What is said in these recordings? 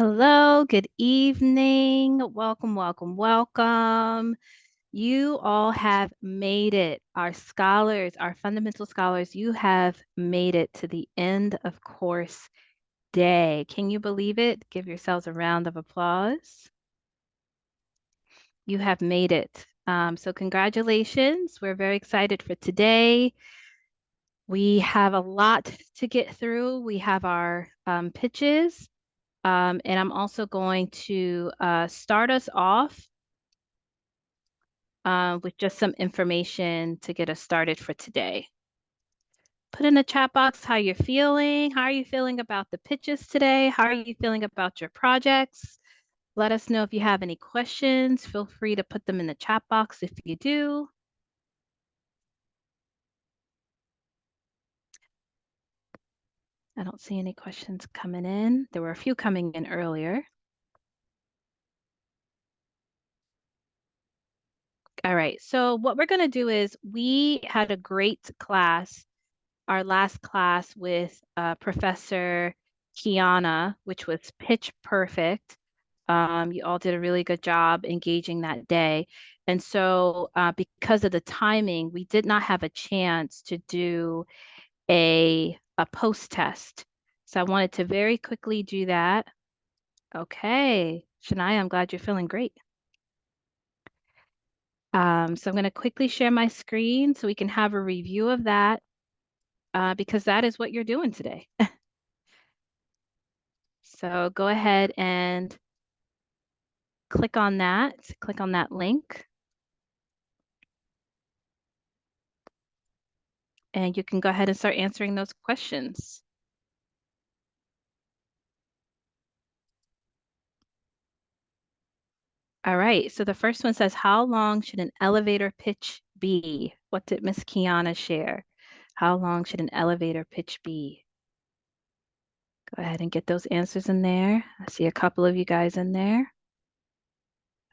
Hello, good evening. Welcome, welcome, welcome. You all have made it. Our scholars, our fundamental scholars, you have made it to the end of course day. Can you believe it? Give yourselves a round of applause. You have made it. So congratulations. We're very excited for today. We have a lot to get through. We have our pitches. And I'm also going to start us off with just some information to get us started for today. Put in the chat box how you're feeling. How are you feeling about the pitches today? How are you feeling about your projects? Let us know if you have any questions. Feel free to put them in the chat box if you do. I don't see any questions coming in. There were a few coming in earlier. All right, so what we're going to do is we had a great class, our last class with Professor Kiana, which was pitch perfect. You all did a really good job engaging that day. And so because of the timing, we did not have a chance to do a post test. So I wanted to very quickly do that. Okay, Shania, I'm glad you're feeling great. So I'm going to quickly share my screen so we can have a review of that because that is what you're doing today. So go ahead and click on that link, and you can go ahead and start answering those questions. All right, so the first one says, how long should an elevator pitch be? What did Miss Kiana share? How long should an elevator pitch be? Go ahead and get those answers in there. I see a couple of you guys in there.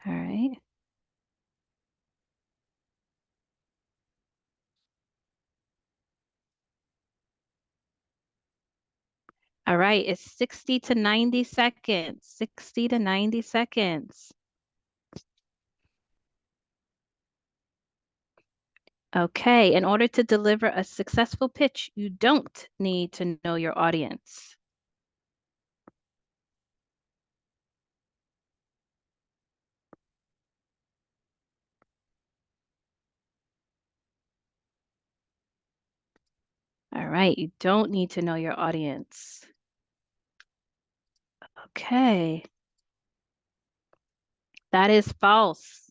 All right. All right, it's 60 to 90 seconds. 60 to 90 seconds. Okay, in order to deliver a successful pitch, you don't need to know your audience. All right, you don't need to know your audience. Okay, that is false.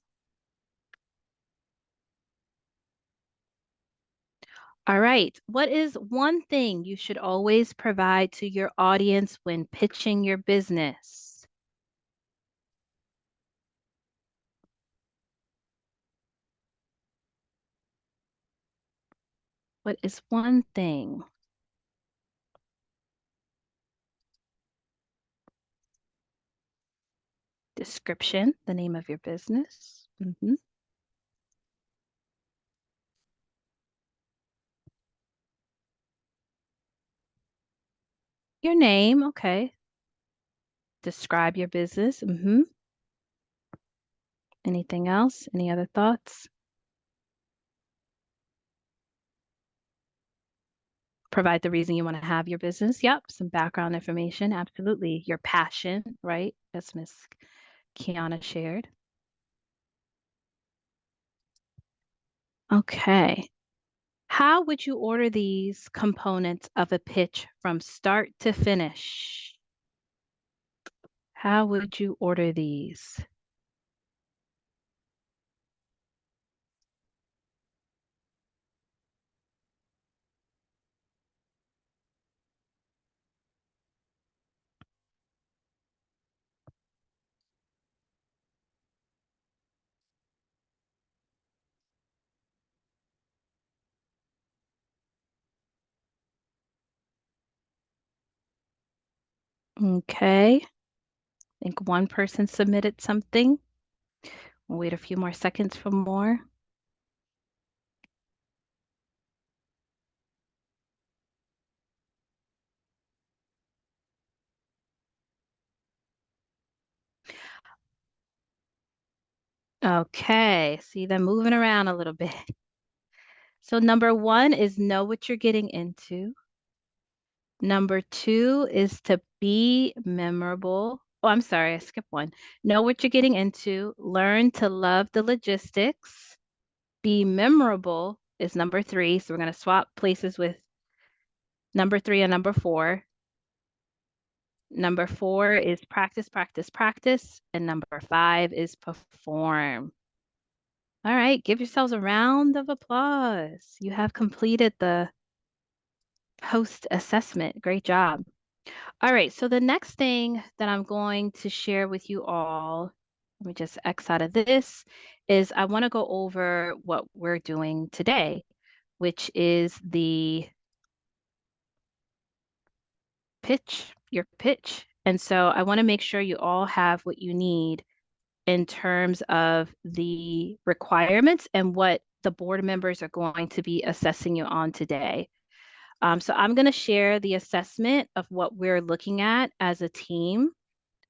All right, what is one thing you should always provide to your audience when pitching your business? What is one thing? Description, the name of your business. Your name, okay. Describe your business. Anything else? Any other thoughts? Provide the reason you want to have your business. Yep, some background information. Absolutely. Your passion, right? As Miss Kiana shared. Okay. How would you order these components of a pitch from start to finish? How would you order these? Okay. I think one person submitted something. We'll wait a few more seconds for more. Okay, see them moving around a little bit. So number one is know what you're getting into. Number two is to be memorable. Oh, I'm sorry, I skipped one. Know what you're getting into. Learn to love the logistics. Be memorable is number three. So we're going to swap places with number three and number four. Number four is practice, practice, practice. And number five is perform. All right, give yourselves a round of applause. You have completed the post assessment. Great job. All right, so the next thing that I'm going to share with you all, let me just X out of this, is I want to go over what we're doing today, which is the pitch, your pitch. And so I want to make sure you all have what you need in terms of the requirements and what the board members are going to be assessing you on today. So I'm going to share the assessment of what we're looking at as a team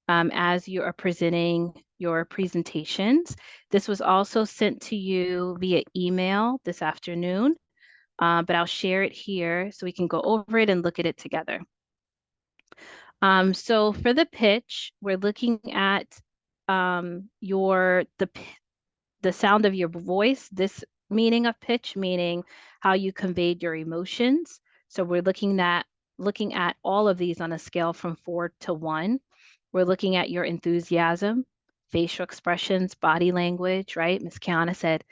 as you are presenting your presentations. This was also sent to you via email this afternoon, but I'll share it here so we can go over it and look at it together. So for the pitch, we're looking at the sound of your voice, this meaning of pitch, meaning how you conveyed your emotions. So we're looking at all of these on a scale from 4 to 1. We're looking at your enthusiasm, facial expressions, body language, right? Ms. Kiana said,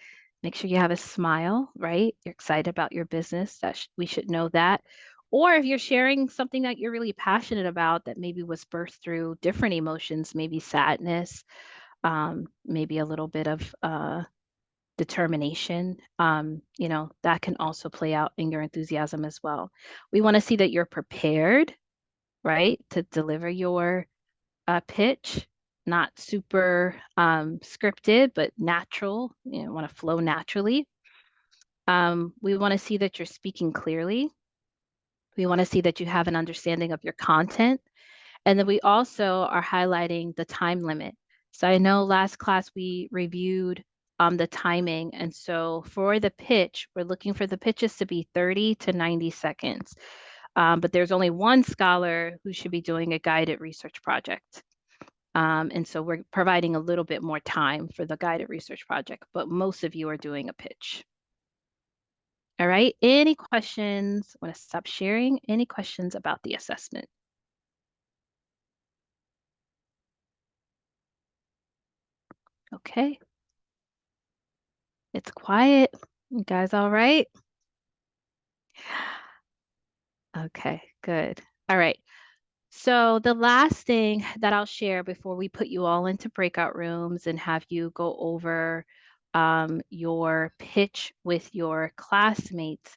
make sure you have a smile, right? You're excited about your business. We should know that. Or if you're sharing something that you're really passionate about that maybe was birthed through different emotions, maybe sadness, maybe a little bit of determination, that can also play out in your enthusiasm as well. We want to see that you're prepared, right, to deliver your pitch, not super scripted, but natural. You want to flow naturally. We want to see that you're speaking clearly. We want to see that you have an understanding of your content. And then we also are highlighting the time limit. So I know last class we reviewed the timing. And so for the pitch, we're looking for the pitches to be 30 to 90 seconds. But there's only one scholar who should be doing a guided research project. And so we're providing a little bit more time for the guided research project, but most of you are doing a pitch. All right, any questions? I want to stop sharing. Any questions about the assessment? Okay. It's quiet. You guys all right? Okay, good. All right. So the last thing that I'll share before we put you all into breakout rooms and have you go over your pitch with your classmates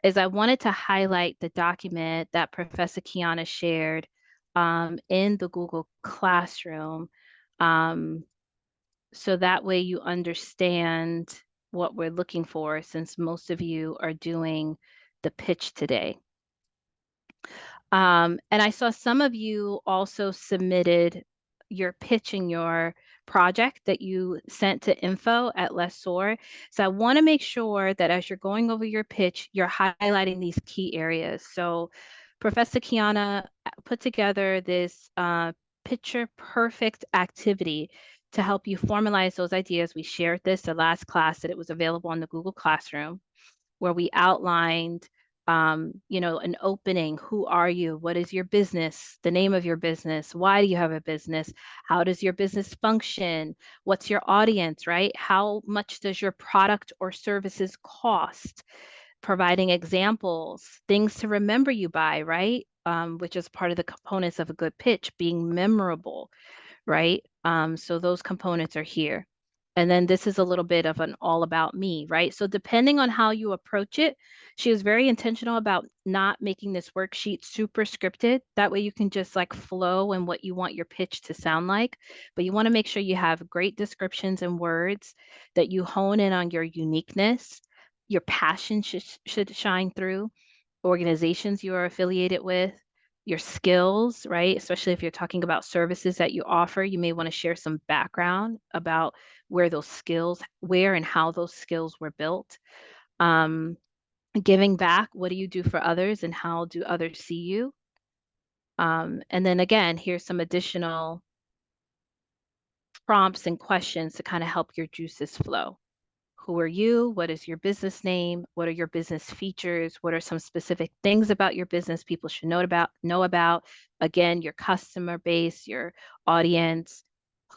is I wanted to highlight the document that Professor Kiana shared in the Google Classroom. So that way you understand what we're looking for since most of you are doing the pitch today. And I saw some of you also submitted your pitch in your project that you sent to info@S.O.A.R. So I want to make sure that as you're going over your pitch, you're highlighting these key areas. So Professor Kiana put together this picture perfect activity to help you formalize those ideas. We shared this the last class that it was available on the Google Classroom, where we outlined an opening. Who are you? What is your business? The name of your business? Why do you have a business? How does your business function? What's your audience, right? How much does your product or services cost? Providing examples, things to remember you by, right? Which is part of the components of a good pitch, being memorable, right? So those components are here. And then this is a little bit of an all about me, right? So depending on how you approach it, she was very intentional about not making this worksheet super scripted. That way you can just like flow in what you want your pitch to sound like. But you want to make sure you have great descriptions and words, that you hone in on your uniqueness. Your passion should shine through, organizations you are affiliated with, your skills, right? Especially if you're talking about services that you offer, you may want to share some background about where and how those skills were built. Um, Giving back, what do you do for others and how do others see you? And then again, here's some additional prompts and questions to kind of help your juices flow. Who are you? What is your business name? What are your business features? What are some specific things about your business people should know about? Again, your customer base, your audience,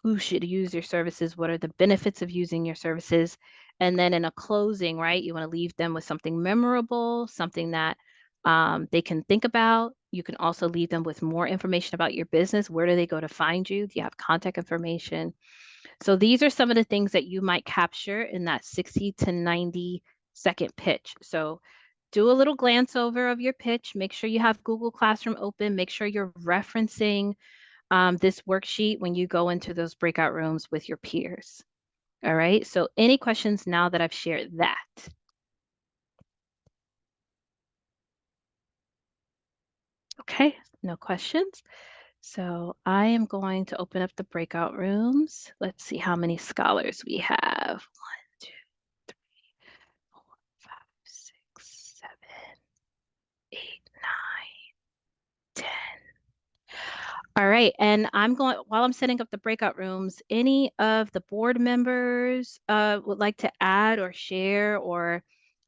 who should use your services? What are the benefits of using your services? And then in a closing, right, you want to leave them with something memorable, something that they can think about. You can also leave them with more information about your business. Where do they go to find you? Do you have contact information? So these are some of the things that you might capture in that 60 to 90-second pitch. So do a little glance over of your pitch. Make sure you have Google Classroom open. Make sure you're referencing this worksheet when you go into those breakout rooms with your peers. All right. So any questions now that I've shared that? Okay, no questions. So I am going to open up the breakout rooms. Let's see how many scholars we have. 1, 2, 3, 4, 5, 6, 7, 8, 9, 10. All right, and while I'm setting up the breakout rooms, any of the board members would like to add or share or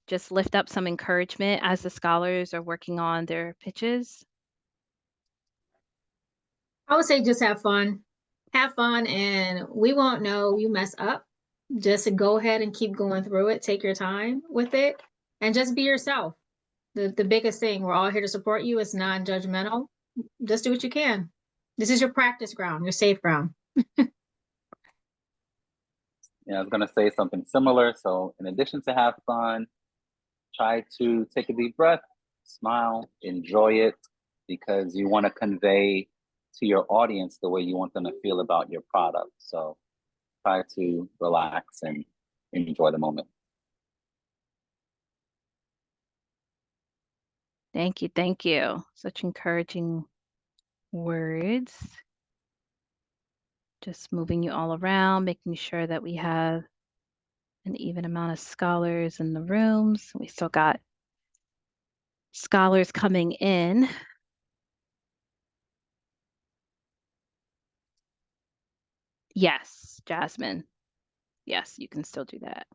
just lift up some encouragement as the scholars are working on their pitches? I would say just have fun. Have fun, and we won't know you mess up. Just go ahead and keep going through it. Take your time with it, and just be yourself. The biggest thing, we're all here to support you. It's non-judgmental. Just do what you can. This is your practice ground, your safe ground. Yeah, I was going to say something similar. So in addition to have fun, try to take a deep breath, smile, enjoy it, because you want to convey to your audience the way you want them to feel about your product. So try to relax and enjoy the moment. Thank you. Thank you. Such encouraging words. Just moving you all around, making sure that we have an even amount of scholars in the rooms. We still got scholars coming in. Yes, Jasmine. Yes, you can still do that.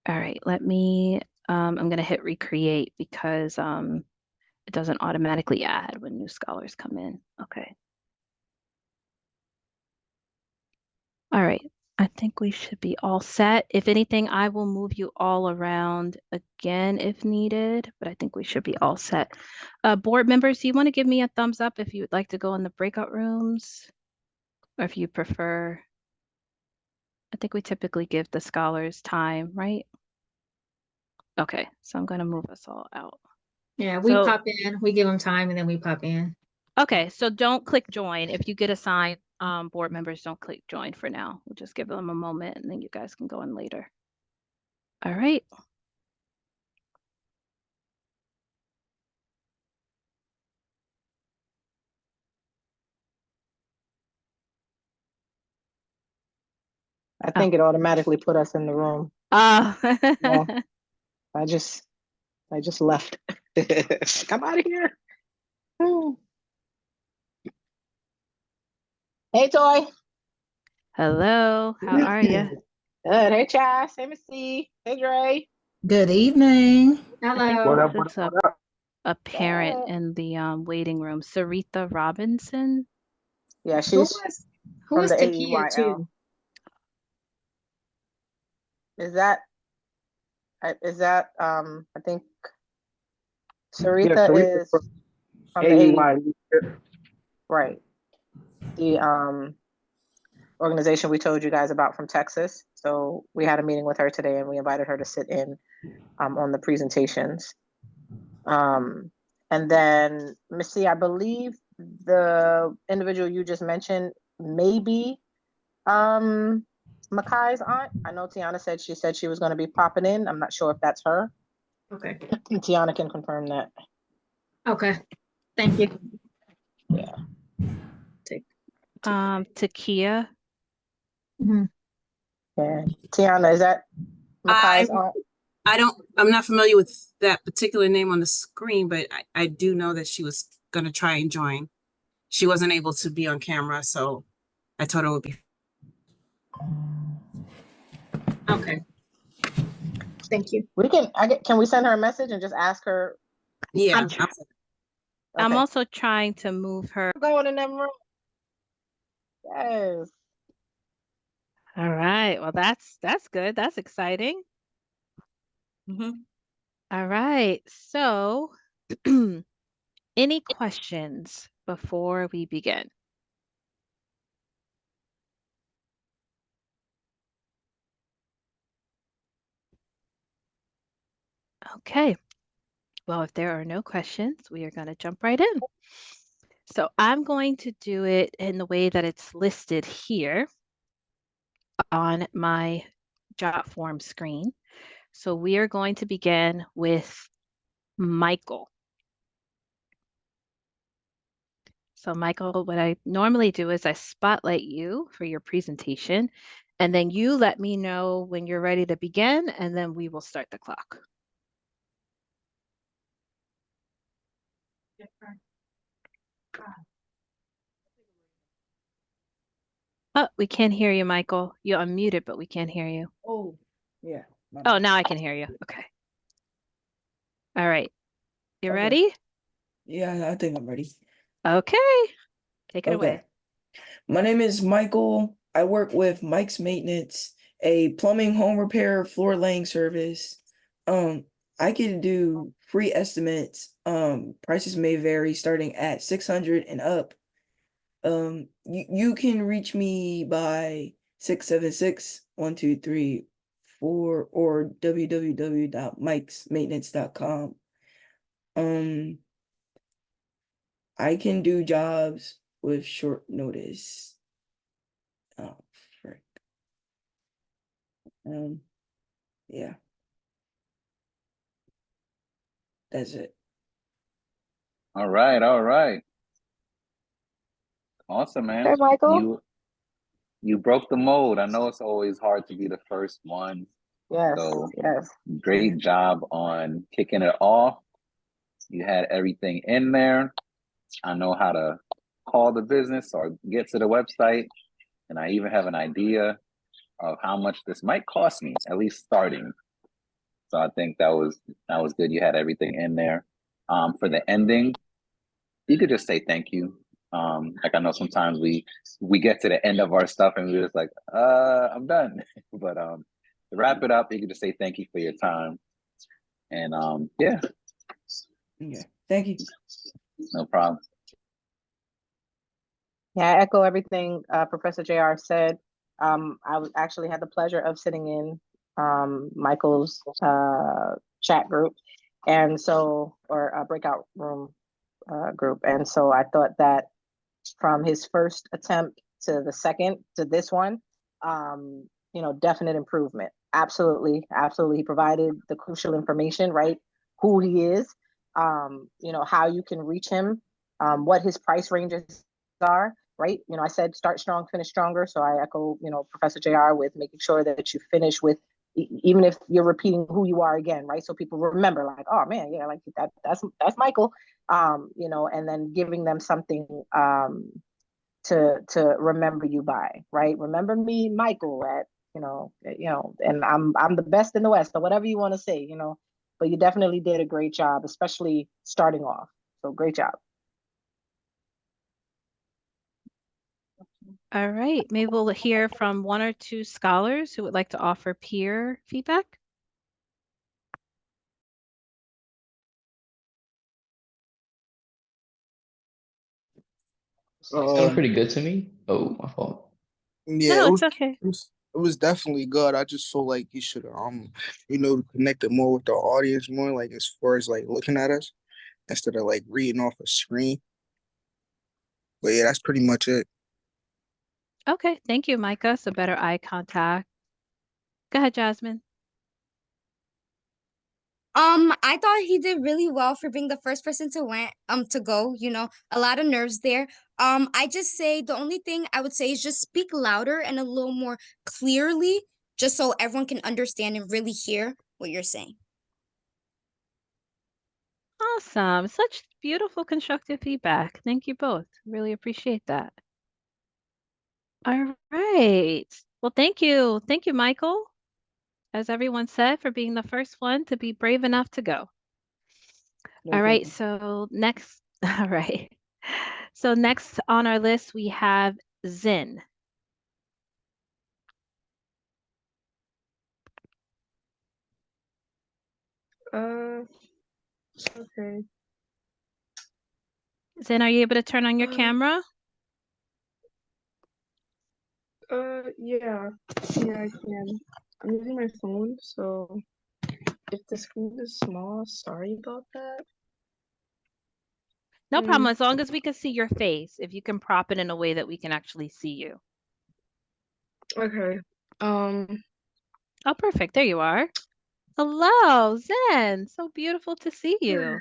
All right, I'm going to hit recreate because it doesn't automatically add when new scholars come in. Okay. All right, I think we should be all set. If anything, I will move you all around again if needed, but I think we should be all set. Board members, do you want to give me a thumbs up if you would like to go in the breakout rooms? Or if you prefer, I think we typically give the scholars time, right? Okay, so I'm going to move us all out. Yeah, we pop in, we give them time, and then we pop in. Okay, so don't click join. If you get assigned board members, don't click join for now. We'll just give them a moment and then you guys can go in later. All right. I think it automatically put us in the room. Oh. Yeah. I just left. Come out of here. Hey, Toy. Hello. How are you? Good. Hey, Chas. Hey, Missy. Hey, Dre. Good evening. Hello. It's a parent in the waiting room. Sarita Robinson. Yeah, she's who is the Takia AEYL. too? Is that I think Sarita is from the AEY. Right. The organization we told you guys about from Texas. So we had a meeting with her today and we invited her to sit in on the presentations. And then Missy, I believe the individual you just mentioned may be Makai's aunt. I know Tiana said she was going to be popping in. I'm not sure if that's her. Okay. Tiana can confirm that. Okay. Thank you. Yeah. Takia. Mhm. Yeah. Tiana, is that Makai's aunt? I'm not familiar with that particular name on the screen, but I do know that she was gonna try and join. She wasn't able to be on camera, so I told her it would be. Okay. Thank you. Can we send her a message and just ask her? Yeah. I'm Okay. also trying to move her. Going in that room. Yes. All right. Well, that's good. That's exciting. All right. So, any questions before we begin? Okay. Well, if there are no questions, we are going to jump right in. So I'm going to do it in the way that it's listed here on my job form screen. So we are going to begin with Michael. So Michael, what I normally do is I spotlight you for your presentation, and then you let me know when you're ready to begin, and then we will start the clock. Oh, we can't hear you, Michael. You're unmuted, but we can't hear you. Oh, yeah. Oh, now I can hear you. Okay. All right. You Okay. ready? Yeah, I think I'm ready. Okay. Take it away. My name is Michael. I work with Mike's Maintenance, a plumbing, home repair, floor laying service. I can do free estimates. Prices may vary starting at 600 and up. You can reach me by 676-1234 or www.mikesmaintenance.com. I can do jobs with short notice. Oh, frick. Yeah. That's it. All right, all right. Awesome, man. Hey, Michael. You broke the mold. I know it's always hard to be the first one. Yes. So Yes. great job on kicking it off. You had everything in there. I know how to call the business or get to the website. And I even have an idea of how much this might cost me, at least starting. So I think that was good. You had everything in there. For the ending, you could just say thank you. Like I know sometimes we get to the end of our stuff and we're just like, I'm done. But to wrap it up, you could just say thank you for your time. And yeah. Yeah. Thank you. No problem. Yeah, I echo everything Professor JR said. I actually had the pleasure of sitting in Michael's chat group, and so, or a breakout room group. And so I thought that from his first attempt to the second to this one, definite improvement. Absolutely, absolutely. He provided the crucial information, right? Who he is, how you can reach him, what his price ranges are, right? I said start strong, finish stronger. So I echo, Professor JR with making sure that you finish with, even if you're repeating who you are again, right? So people remember, like, oh man, yeah, like that's Michael, and then giving them something to remember you by, right? Remember me, Michael, at and I'm the best in the West, or whatever you want to say, But you definitely did a great job, especially starting off. So great job. All right. Maybe we'll hear from one or two scholars who would like to offer peer feedback. Sounded pretty good to me. Oh, my fault. Yeah, No, it's okay. it was definitely good. I just feel like you should connect it more with the audience more, like as far as like looking at us instead of like reading off a screen. But yeah, that's pretty much it. Okay. Thank you, Micah. So better eye contact. Go ahead, Jasmine. I thought he did really well for being the first person to go, you know, a lot of nerves there. I just say the only thing I would say is just speak louder and a little more clearly, just so everyone can understand and really hear what you're saying. Awesome. Such beautiful constructive feedback. Thank you both. Really appreciate that. All right. Well, thank you. Thank you, Michael, as everyone said, for being the first one to be brave enough to go. No All right. problem. So next, all right. So next on our list, we have Zen. Okay. Zen, are you able to turn on your camera? Yeah. Yeah, I can. I'm using my phone, so if the screen is small, sorry about that. No problem, as long as we can see your face. If you can prop it in a way that we can actually see you. Okay. Oh, perfect. There you are. Hello, Zen. So beautiful to see you.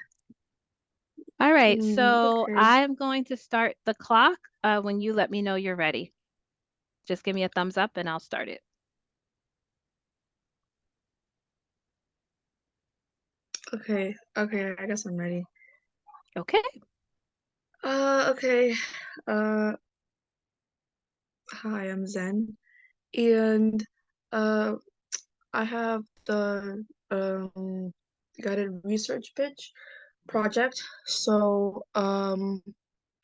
All right, so Okay. I'm going to start the clock when you let me know you're ready. Just give me a thumbs up and I'll start it. Okay. Okay, I guess I'm ready. Okay. Okay. Uh, Hi, I'm Zen, and uh, I have the guided research pitch project. So, I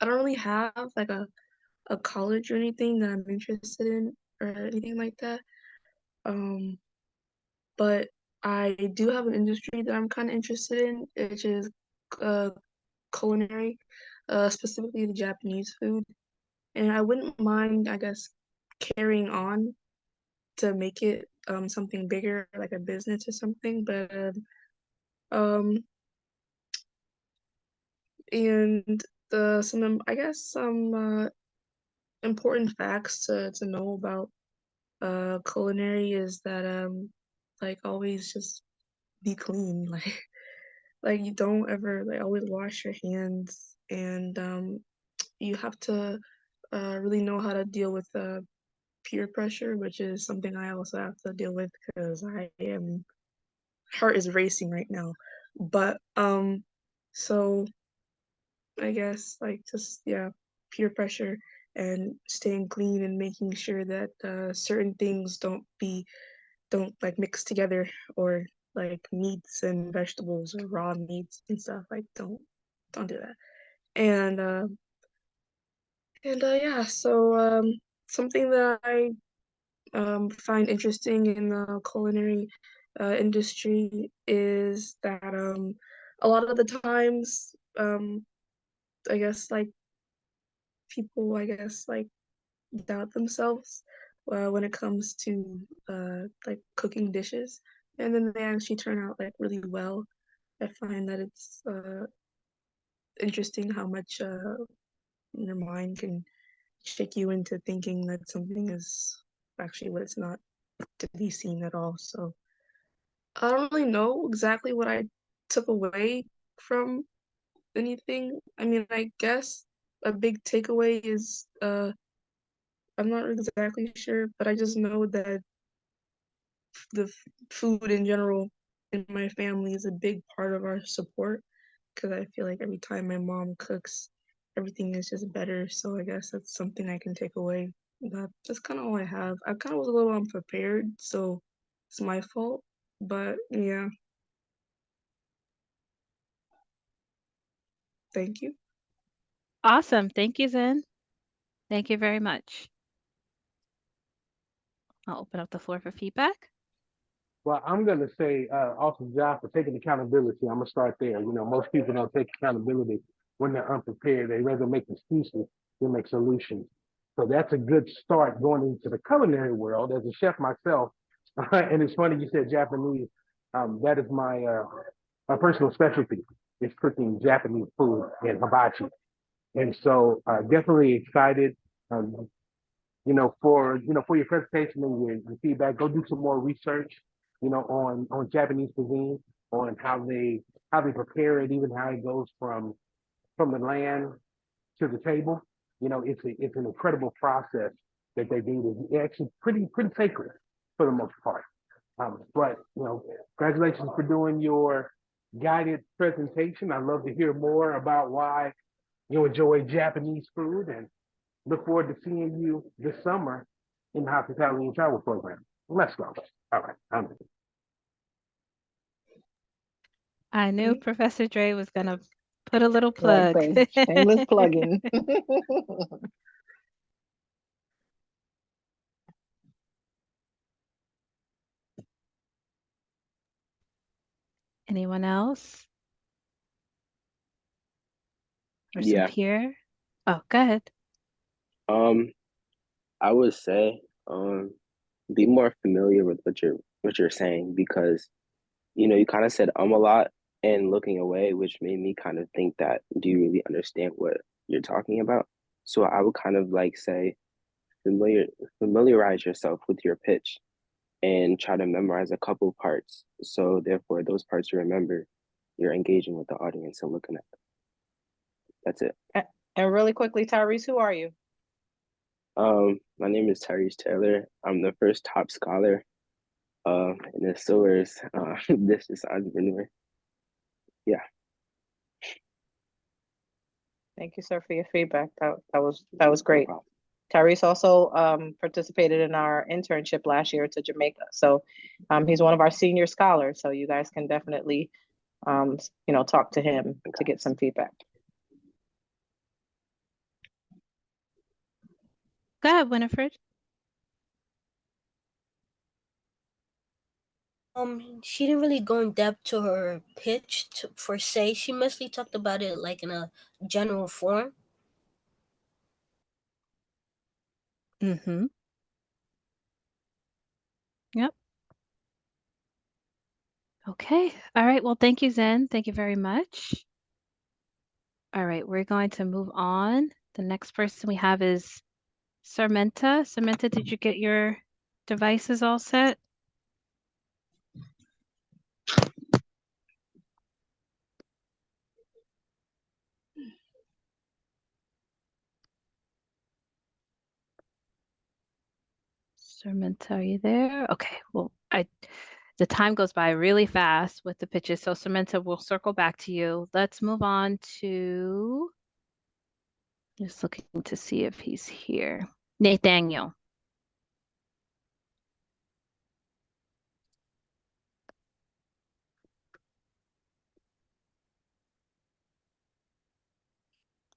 don't really have like a college or anything that I'm interested in or anything like that. Um, but I do have an industry that I'm kind of interested in, which is uh, culinary, specifically the Japanese food. And I wouldn't mind, I guess, carrying on to make it something bigger, like a business or something. But um, and some I guess some important facts to know about culinary is that like always just be clean, like you don't ever like always wash your hands, and you have to really know how to deal with peer pressure, which is something I also have to deal with because I am heart is racing right now. But so I guess like just yeah, peer pressure and staying clean and making sure that certain things don't like mix together, or like meats and vegetables or raw meats and stuff, like don't do that. And yeah, so something that I find interesting in the culinary industry is that a lot of the times, I guess like people, I guess like doubt themselves when it comes to like cooking dishes, and then they actually turn out like really well. I find that it's interesting how much your mind can shake you into thinking that something is actually what it's not to be seen at all. So I don't really know exactly what I took away from anything. I mean, I guess a big takeaway is I'm not exactly sure, but I just know that the food in general in my family is a big part of our support, because I feel like every time my mom cooks, everything is just better. So I guess that's something I can take away. That's kind of all I have. I kind of was a little unprepared, so it's my fault. But yeah, thank you. Awesome. Thank you, Zen. Thank you very much. I'll open up the floor for feedback. Well, I'm going to say awesome job for taking accountability. I'm going to start there. You know, most people don't take accountability when they're unprepared. They rather make excuses than make solutions. So that's a good start going into the culinary world as a chef myself. And it's funny you said Japanese. That is my personal specialty is cooking Japanese food and hibachi. And so definitely excited. For your presentation and your feedback, go do some more research. on Japanese cuisine, on how they prepare it, even how it goes from the land to the table. It's an incredible process that they do. It's actually pretty sacred for the most part. But congratulations for doing your guided presentation. I'd love to hear more about why you enjoy Japanese food, and look forward to seeing you this summer in the hospitality and travel program. Let's go. All right. I knew Professor Dre was gonna put a little Right plug. there. Shameless plugging. Anyone else? Or some Yeah. peer? Oh, go ahead. I would say, be more familiar with what you're saying, because you kind of said a lot and looking away, which made me kind of think that, do you really understand what you're talking about? So I would kind of like say, familiarize yourself with your pitch and try to memorize a couple parts. So therefore, those parts you remember, you're engaging with the audience and looking at them. That's it. And really quickly, Tyrese, who are you? My name is Tyrese Taylor. I'm the first top scholar in the S.O.A.R's business entrepreneur. Yeah. Thank you, sir, for your feedback. That was great. Tyrese also participated in our internship last year to Jamaica. So he's one of our senior scholars. So you guys can definitely talk to him to get some feedback. Go ahead, Winifred. She didn't really go in depth to her pitch for say. She mostly talked about it like in a general form. Mm-hmm. Yep. Okay. All right. Well, thank you, Zen. Thank you very much. All right, we're going to move on. The next person we have is Sarmenta. Sarmenta, did you get your devices all set? Sarmenta, are you there? Okay, well, the time goes by really fast with the pitches, so Sarmenta, we'll circle back to you. Let's move on to, just looking to see if he's here. Nathaniel.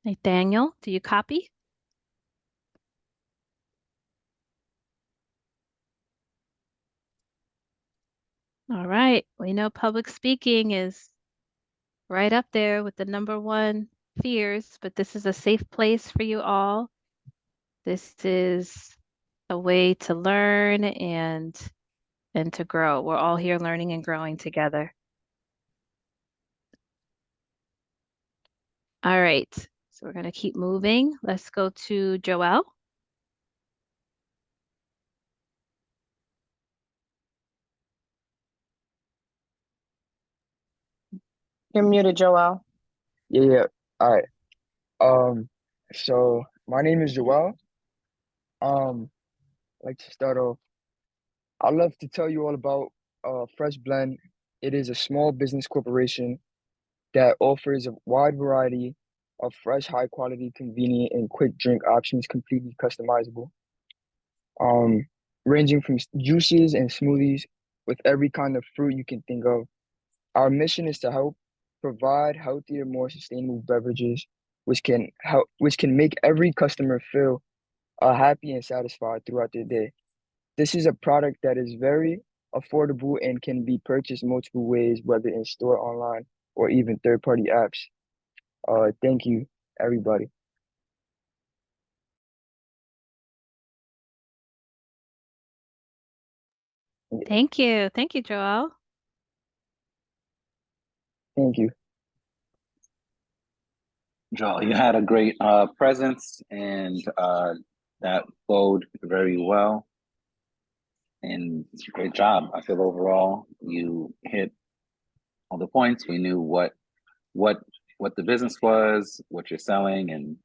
Nathaniel, do you copy? All right, we know public speaking is right up there with the #1 fears, but this is a safe place for you all. This is a way to learn and to grow. We're all here learning and growing together. All right, so we're going to keep moving. Let's go to Joelle. You're muted, Joelle. Yeah. All right. So my name is Joel. I'd like to start off. I'd love to tell you all about Fresh Blend. It is a small business corporation that offers a wide variety of fresh, high quality, convenient, and quick drink options, completely customizable. Ranging from juices and smoothies with every kind of fruit you can think of. Our mission is to help provide healthier, more sustainable beverages, which can make every customer feel happy and satisfied throughout their day. This is a product that is very affordable and can be purchased multiple ways, whether in store, online, or even third-party apps. Thank you, everybody. Thank you. Thank you, Joelle. Thank you. Joel, you had a great presence, and that flowed very well. and great job. I feel overall you hit all the points. We knew what the business was, what you're selling, and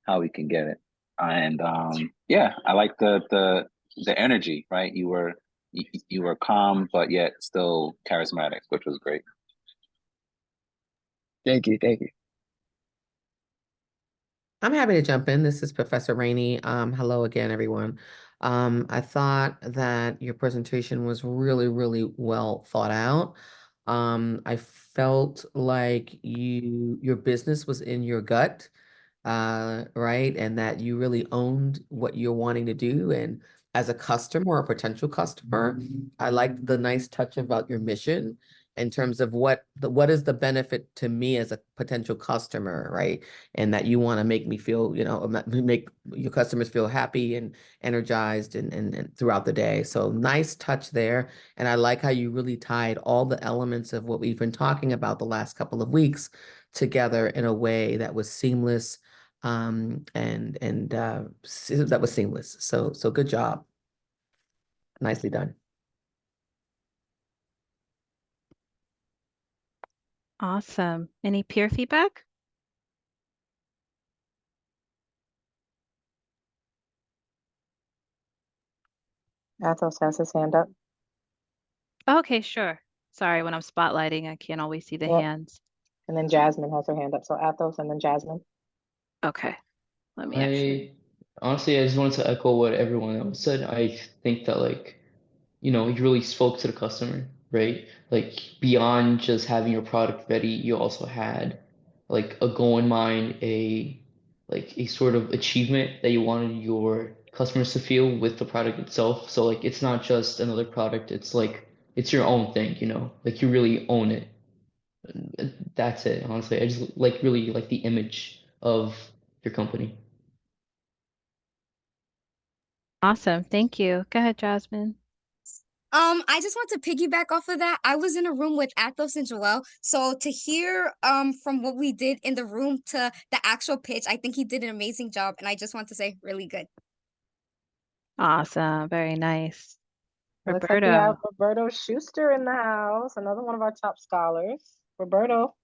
how we can get it. And yeah, I like the energy, right? You were calm, but yet still charismatic, which was great. Thank you. Thank you. I'm happy to jump in. This is Professor Rainey. Hello again, everyone. I thought that your presentation was really, really well thought out. I felt like your business was in your gut, right? And that you really owned what you're wanting to do. And as a customer or a potential customer, I liked the nice touch about your mission in terms of what is the benefit to me as a potential customer, right? And that you want to make me feel, make your customers feel happy and energized and throughout the day. So nice touch there. And I like how you really tied all the elements of what we've been talking about the last couple of weeks together in a way that was seamless, that was seamless. So good job. Nicely done. Awesome. Any peer feedback? Athos has his hand up. Okay, sure. Sorry, when I'm spotlighting, I can't always see the hands. And then Jasmine has her hand up. So Athos and then Jasmine. Okay. Let me actually. Honestly, I just wanted to echo what everyone else said. I think that you really spoke to the customer, right? Like beyond just having your product ready, you also had like a goal in mind, a sort of achievement that you wanted your customers to feel with the product itself. So like it's not just another product, it's like it's your own thing, like you really own it. That's it, honestly. I just really like the image of your company. Awesome. Thank you. Go ahead, Jasmine. I just want to piggyback off of that. I was in a room with Athos and Joel, so to hear from what we did in the room to the actual pitch, I think he did an amazing job, and I just want to say really good. Awesome. Very nice. Looks like we have Roberto. Roberto Schuster in the house, another one of our top scholars. Roberto.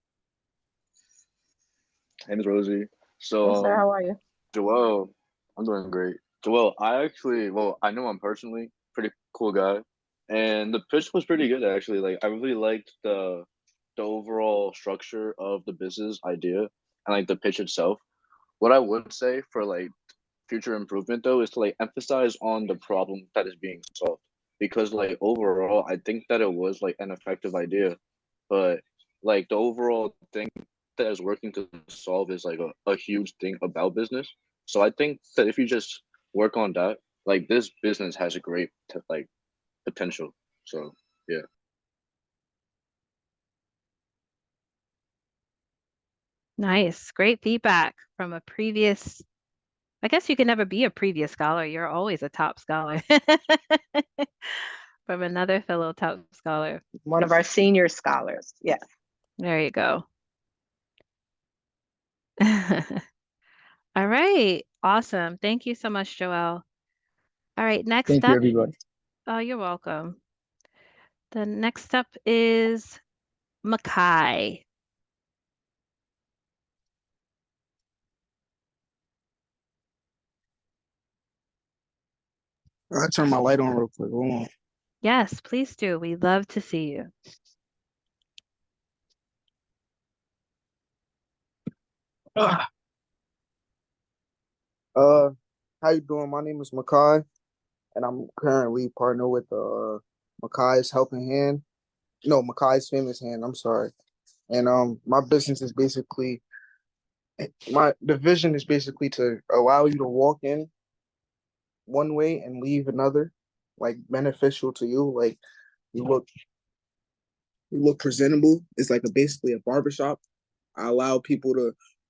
Hey, Ms. Rosie. So, Yes, sir. How are you? Joel, I'm doing great. Joel, I know him personally, pretty cool guy, and the pitch was pretty good actually. Like, I really liked the overall structure of the business idea and like the pitch itself. What I would say for like future improvement though is to like emphasize on the problem that is being solved because like overall, I think that it was like an effective idea, but like the overall thing that is working to solve is like a huge thing about business. So I think that if you just work on that, like this business has a great like potential. So yeah. Nice. Great feedback from a previous. I guess you can never be a previous scholar. You're always a top scholar. From another fellow top scholar. One of our senior scholars. Yes. There you go. All right. Awesome. Thank you so much, Joelle. All right. Next Thank you, up. everybody. Oh, you're welcome. The next up is Makai. I turn my light on real quick. Hold on. Yes, please do. We love to see you. How you doing? My name is Makai, and I'm currently partnered with Makai's Helping Hand. No, Makai's Famous Hand. I'm sorry. And my business is basically the vision is basically to allow you to walk in one way and leave another, like beneficial to you. Like you look presentable. It's like basically a barbershop. I allow people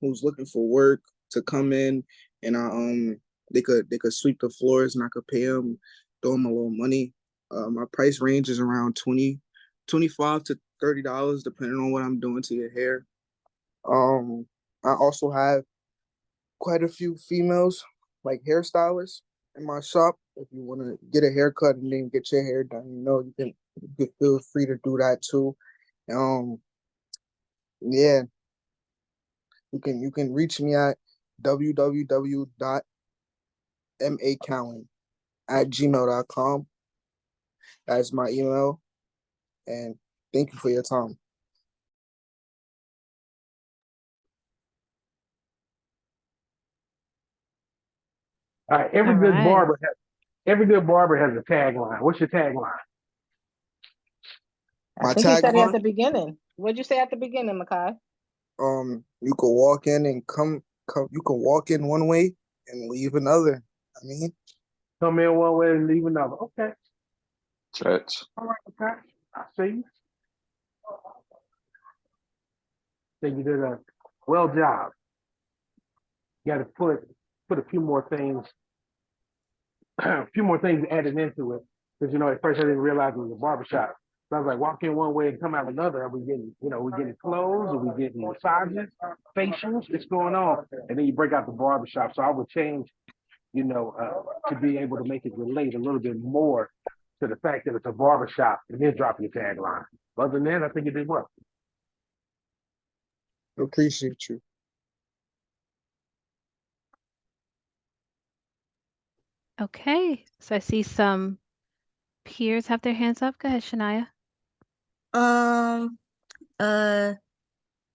who's looking for work to come in, and they could sweep the floors, and I could pay them, throw them a little money. My price range is around $25 to $30 depending on what I'm doing to your hair. I also have quite a few females like hairstylists in my shop. If you want to get a haircut and then get your hair done, you can feel free to do that too. Um, yeah, you can reach me at www.macowan@gmail.com. That's my email. And thank you for your time. All right, every All good right. barber has a tagline. What's your tagline? I My think he said it at tagline, the beginning. What'd you say at the beginning, Makai? you can walk in and come you can walk in one way and leave another. I mean, Come in one way and leave another. Okay. Church. All right, okay. I see you. Think you did a well job. You got to put a few more things, a few more things added into it. Because at first I didn't realize it was a barbershop. So I was like, walk in one way and come out another. Are we getting clothes? Are we getting massages, facials? What's going on? And then you break out the barbershop. So I would change, to be able to make it relate a little bit more to the fact that it's a barbershop and then drop your tagline. Other than that, I think it did well. appreciate you. Okay. So I see some peers have their hands up. Go ahead, Shania. Um, uh,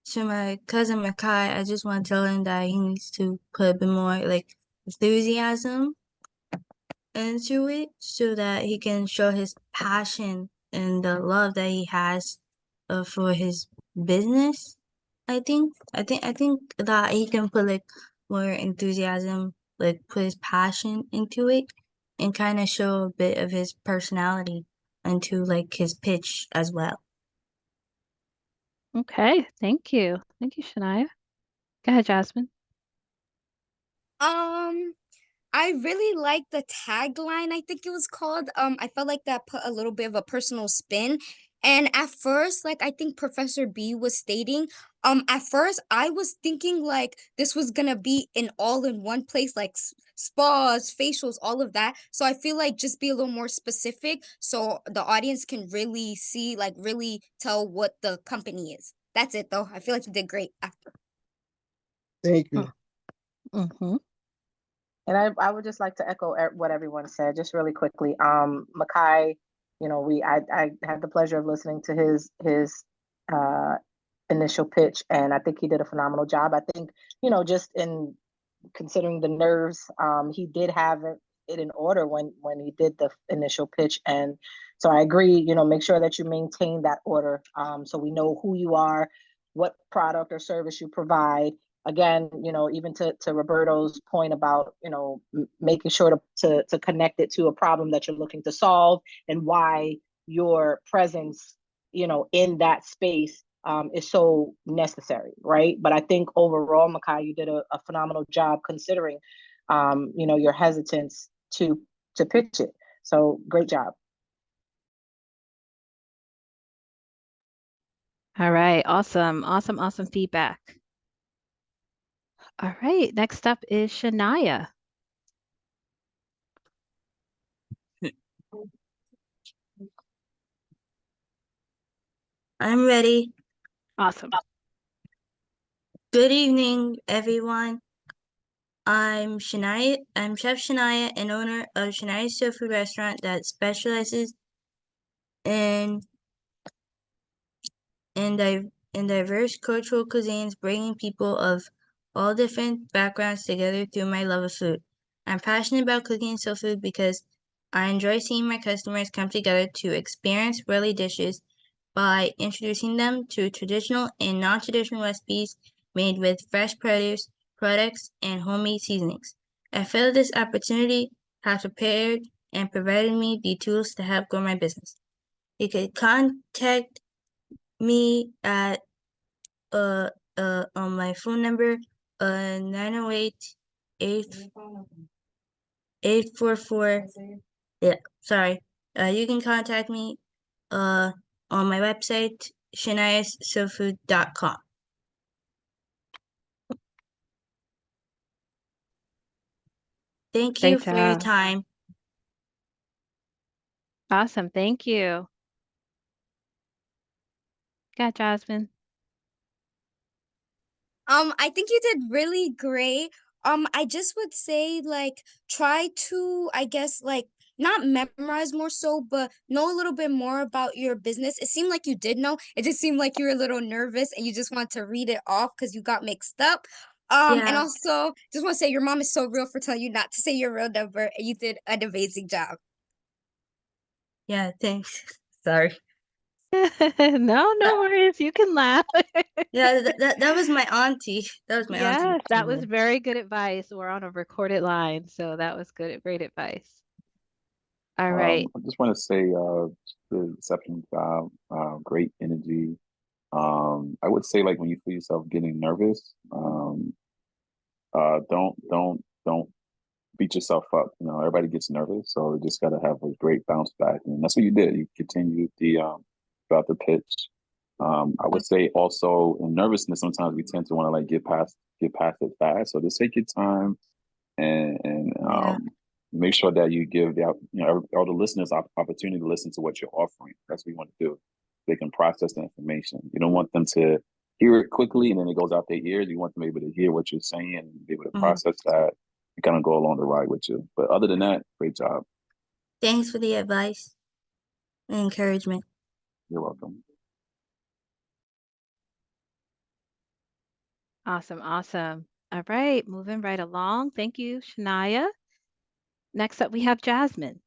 to my cousin Makai, I just want to tell him that he needs to put a bit more like enthusiasm into it so that he can show his passion and the love that he has for his business. I think that he can put like more enthusiasm, like put his passion into it and kind of show a bit of his personality into like his pitch as well. Okay. Thank you. Thank you, Shania. Go ahead, Jasmine. I really like the tagline, I think it was called. I felt like that put a little bit of a personal spin. And at first, like I think Professor B was stating, at first I was thinking like this was gonna be an all in one place, like spas, facials, all of that. So I feel like just be a little more specific so the audience can really see, like really tell what the company is. That's it though. I feel like you did great after. Thank you. Mm-hmm. And I would just like to echo what everyone said, just really quickly. Makai, I had the pleasure of listening to his uh, initial pitch, and I think he did a phenomenal job. I think, just in considering the nerves, he did have it in order when he did the initial pitch, and so I agree. Make sure that you maintain that order, so we know who you are, what product or service you provide. Again, even to Roberto's point about making sure to connect it to a problem that you're looking to solve and why your presence in that space is so necessary, right? But I think overall, Makai, you did a phenomenal job considering, your hesitance to pitch it. So great job. All right. Awesome. Awesome. Awesome feedback. All right. Next up is Shania. I'm ready. Awesome. Good evening, everyone. I'm Shania. I'm Chef Shania, and owner of Shania's Seafood Restaurant that specializes in in diverse cultural cuisines, bringing people of all different backgrounds together through my love of food. I'm passionate about cooking soul food because I enjoy seeing my customers come together to experience worldly dishes by introducing them to traditional and non-traditional recipes made with fresh produce, products, and homemade seasonings. I feel this opportunity has prepared and provided me the tools to help grow my business. You can contact me at on my phone number 908 844. Yeah, sorry. You can contact me on my website shaniassofood.com. Thank you Great for your job. time. Awesome. Thank you. Got Jasmine. I think you did really great. I just would say like try to, I guess, like not memorize more so, but know a little bit more about your business. It seemed like you did know. It just seemed like you were a little nervous and you just want to read it off because you got mixed up. And Yeah. also just want to say your mom is so real for telling you not to say your real number, and you did an amazing job. Yeah, thanks. Sorry. No, no worries. You can laugh. Yeah, that was my auntie. That was my auntie. Yes, that was very good advice. We're on a recorded line, so that was good, great advice. All right. I just want to say, the exceptional job, great energy. I would say like when you feel yourself getting nervous, don't beat yourself up. You know, everybody gets nervous, so you just got to have a great bounce back, and that's what you did. You continued the throughout the pitch. I would say also in nervousness, sometimes we tend to want to like get past it fast. So just take your time and Yeah. make sure that you give all the listeners opportunity to listen to what you're offering. That's what you want to do. They can process the information. You don't want them to hear it quickly and then it goes out their ears. You want them able to hear what you're saying and be able to process that and kind of go along the ride with you. But other than that, great job. Thanks for the advice and encouragement. You're welcome. Awesome, awesome. All right, moving right along. Thank you, Shania. Next up, we have Jasmine.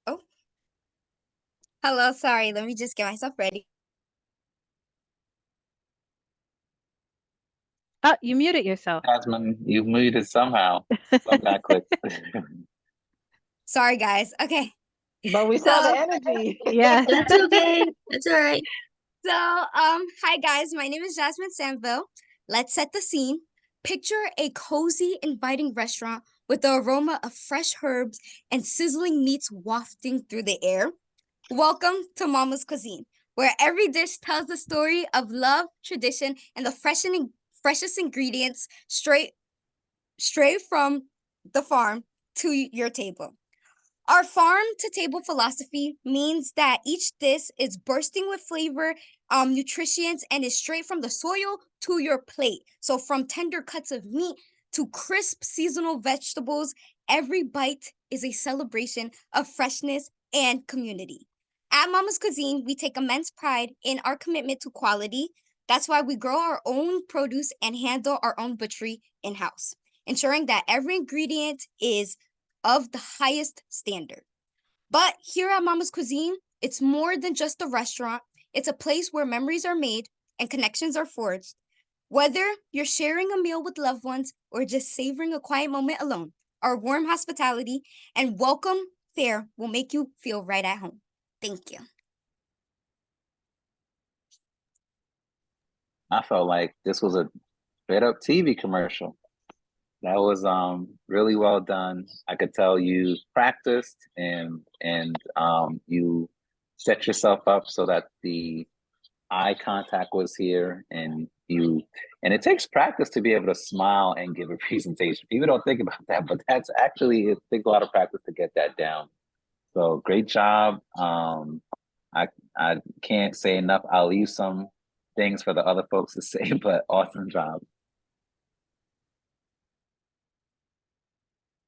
Oh, hello. Sorry. Let me just get myself ready. Oh, you muted yourself. Jasmine, you muted somehow. Some got clicked. Sorry, guys. Okay. But we saw the energy. Yeah. That's okay. That's all right. So, hi guys, my name is Jasmine Sanville. Let's set the scene. Picture a cozy, inviting restaurant with the aroma of fresh herbs and sizzling meats wafting through the air. Welcome to Mama's Cuisine, where every dish tells the story of love, tradition, and the freshest ingredients straight from the farm to your table. Our farm to table philosophy means that each dish is bursting with flavor, nutrition, and is straight from the soil to your plate. So from tender cuts of meat to crisp seasonal vegetables, every bite is a celebration of freshness and community. At Mama's Cuisine, we take immense pride in our commitment to quality. That's why we grow our own produce and handle our own butchery in-house, ensuring that every ingredient is of the highest standard. But here at Mama's Cuisine, it's more than just a restaurant. It's a place where memories are made and connections are forged. Whether you're sharing a meal with loved ones or just savoring a quiet moment alone, our warm hospitality and welcome fare will make you feel right at home. Thank you. I felt like this was a straight up TV commercial. That was really well done. I could tell you practiced and you set yourself up so that the eye contact was here and it takes practice to be able to smile and give a presentation. People don't think about that, but that's actually it takes a lot of practice to get that down. So great job. I can't say enough. I'll leave some things for the other folks to say, but awesome job.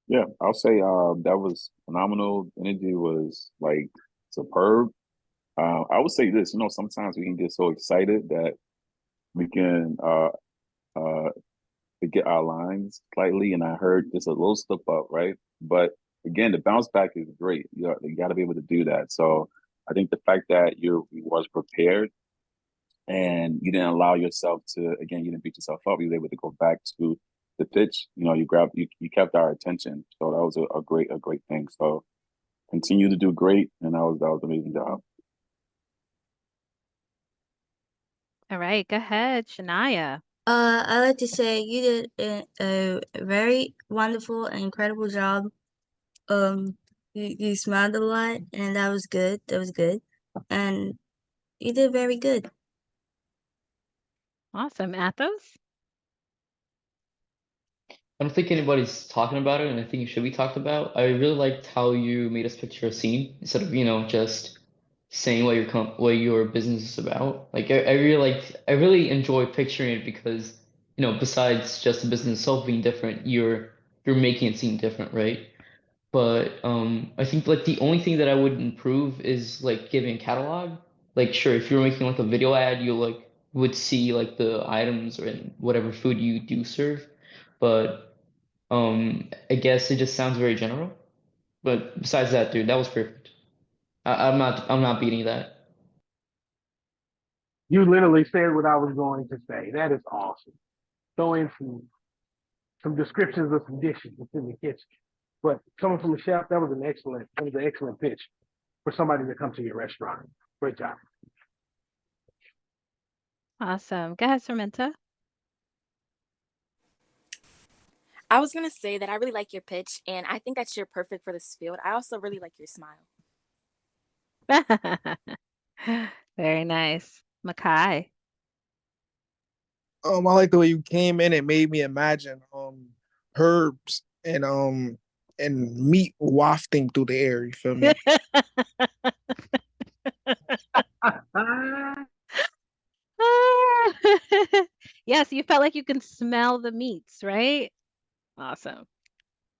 Yeah, I'll say that was phenomenal. Energy was like superb. I would say this, sometimes we can get so excited that we can forget our lines slightly. And I heard just a little slip up, right? But again, the bounce back is great. You got to be able to do that. So I think the fact that you was prepared and you didn't allow yourself to, again, you didn't beat yourself up. You were able to go back to the pitch. You kept our attention. So that was a great thing. So continue to do great. And that was an amazing job. All right, go ahead, Shania. I like to say you did a very wonderful and incredible job. You smiled a lot, and that was good. That was good, and you did very good. Awesome. Athos? I don't think anybody's talking about it, and I think it should be talked about. I really liked how you made us picture a scene instead of, just saying what your business is about. Like I really enjoy picturing it because, besides just the business itself being different, you're making it seem different, right? But I think like the only thing that I would improve is like giving a catalog. Like sure, if you're making like a video ad, you like would see like the items or whatever food you do serve. But I guess it just sounds very general. But besides that, dude, that was perfect. I'm not beating that. You literally said what I was going to say. That is awesome. Throw in some descriptions of some dishes that's in the kitchen. But coming from a chef, that was an excellent pitch for somebody to come to your restaurant. Great job. Awesome. Go ahead, Samantha. I was gonna say that I really like your pitch, and I think that you're perfect for this field. I also really like your smile. Very nice. Makai. I like the way you came in. It made me imagine herbs and meat wafting through the air. You feel me? Yes, you felt like you can smell the meats, right? Awesome.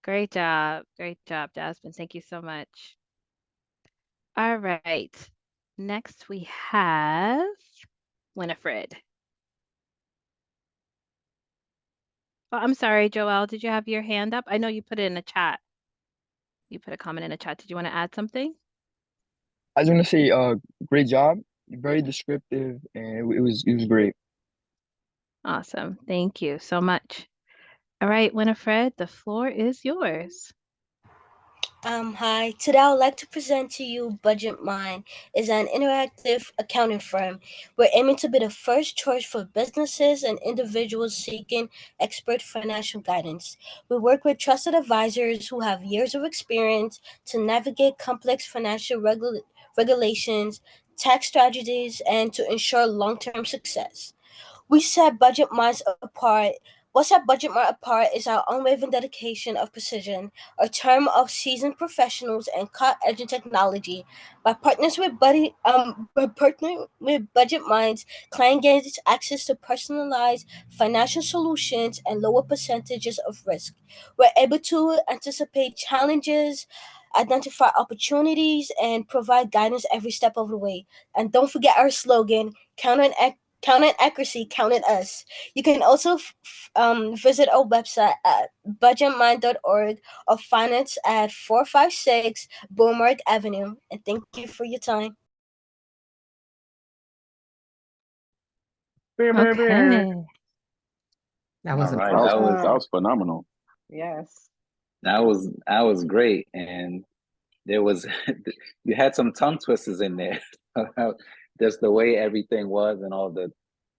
Great job. Great job, Jasmine. Thank you so much. All right. Next we have Winifred. Oh, I'm sorry, Joelle. Did you have your hand up? I know you put it in the chat. You put a comment in the chat. Did you want to add something? I was gonna say, great job, very descriptive, and it was great. Awesome. Thank you so much. All right, Winifred, the floor is yours. Hi. Today I would like to present to you Budget Mind is an interactive accounting firm. We're aiming to be the first choice for businesses and individuals seeking expert financial guidance. We work with trusted advisors who have years of experience to navigate complex financial regulations, tax strategies, and to ensure long-term success. We set Budget Minds apart. What set Budget Mind apart is our unwavering dedication of precision, a term of seasoned professionals and cut-edge technology. By partnering with Budget Minds, client gains access to personalized financial solutions and lower percentages of risk. We're able to anticipate challenges, identify opportunities, and provide guidance every step of the way. And don't forget our slogan: Count on accuracy, count on us. You can also visit our website at budgetmind.org or find us at 456 Beaumont Avenue. And thank you for your time. Okay. That was All right, impressive. That was phenomenal. Yes. That was great, and there was you had some tongue twisters in there. Just the way everything was and all the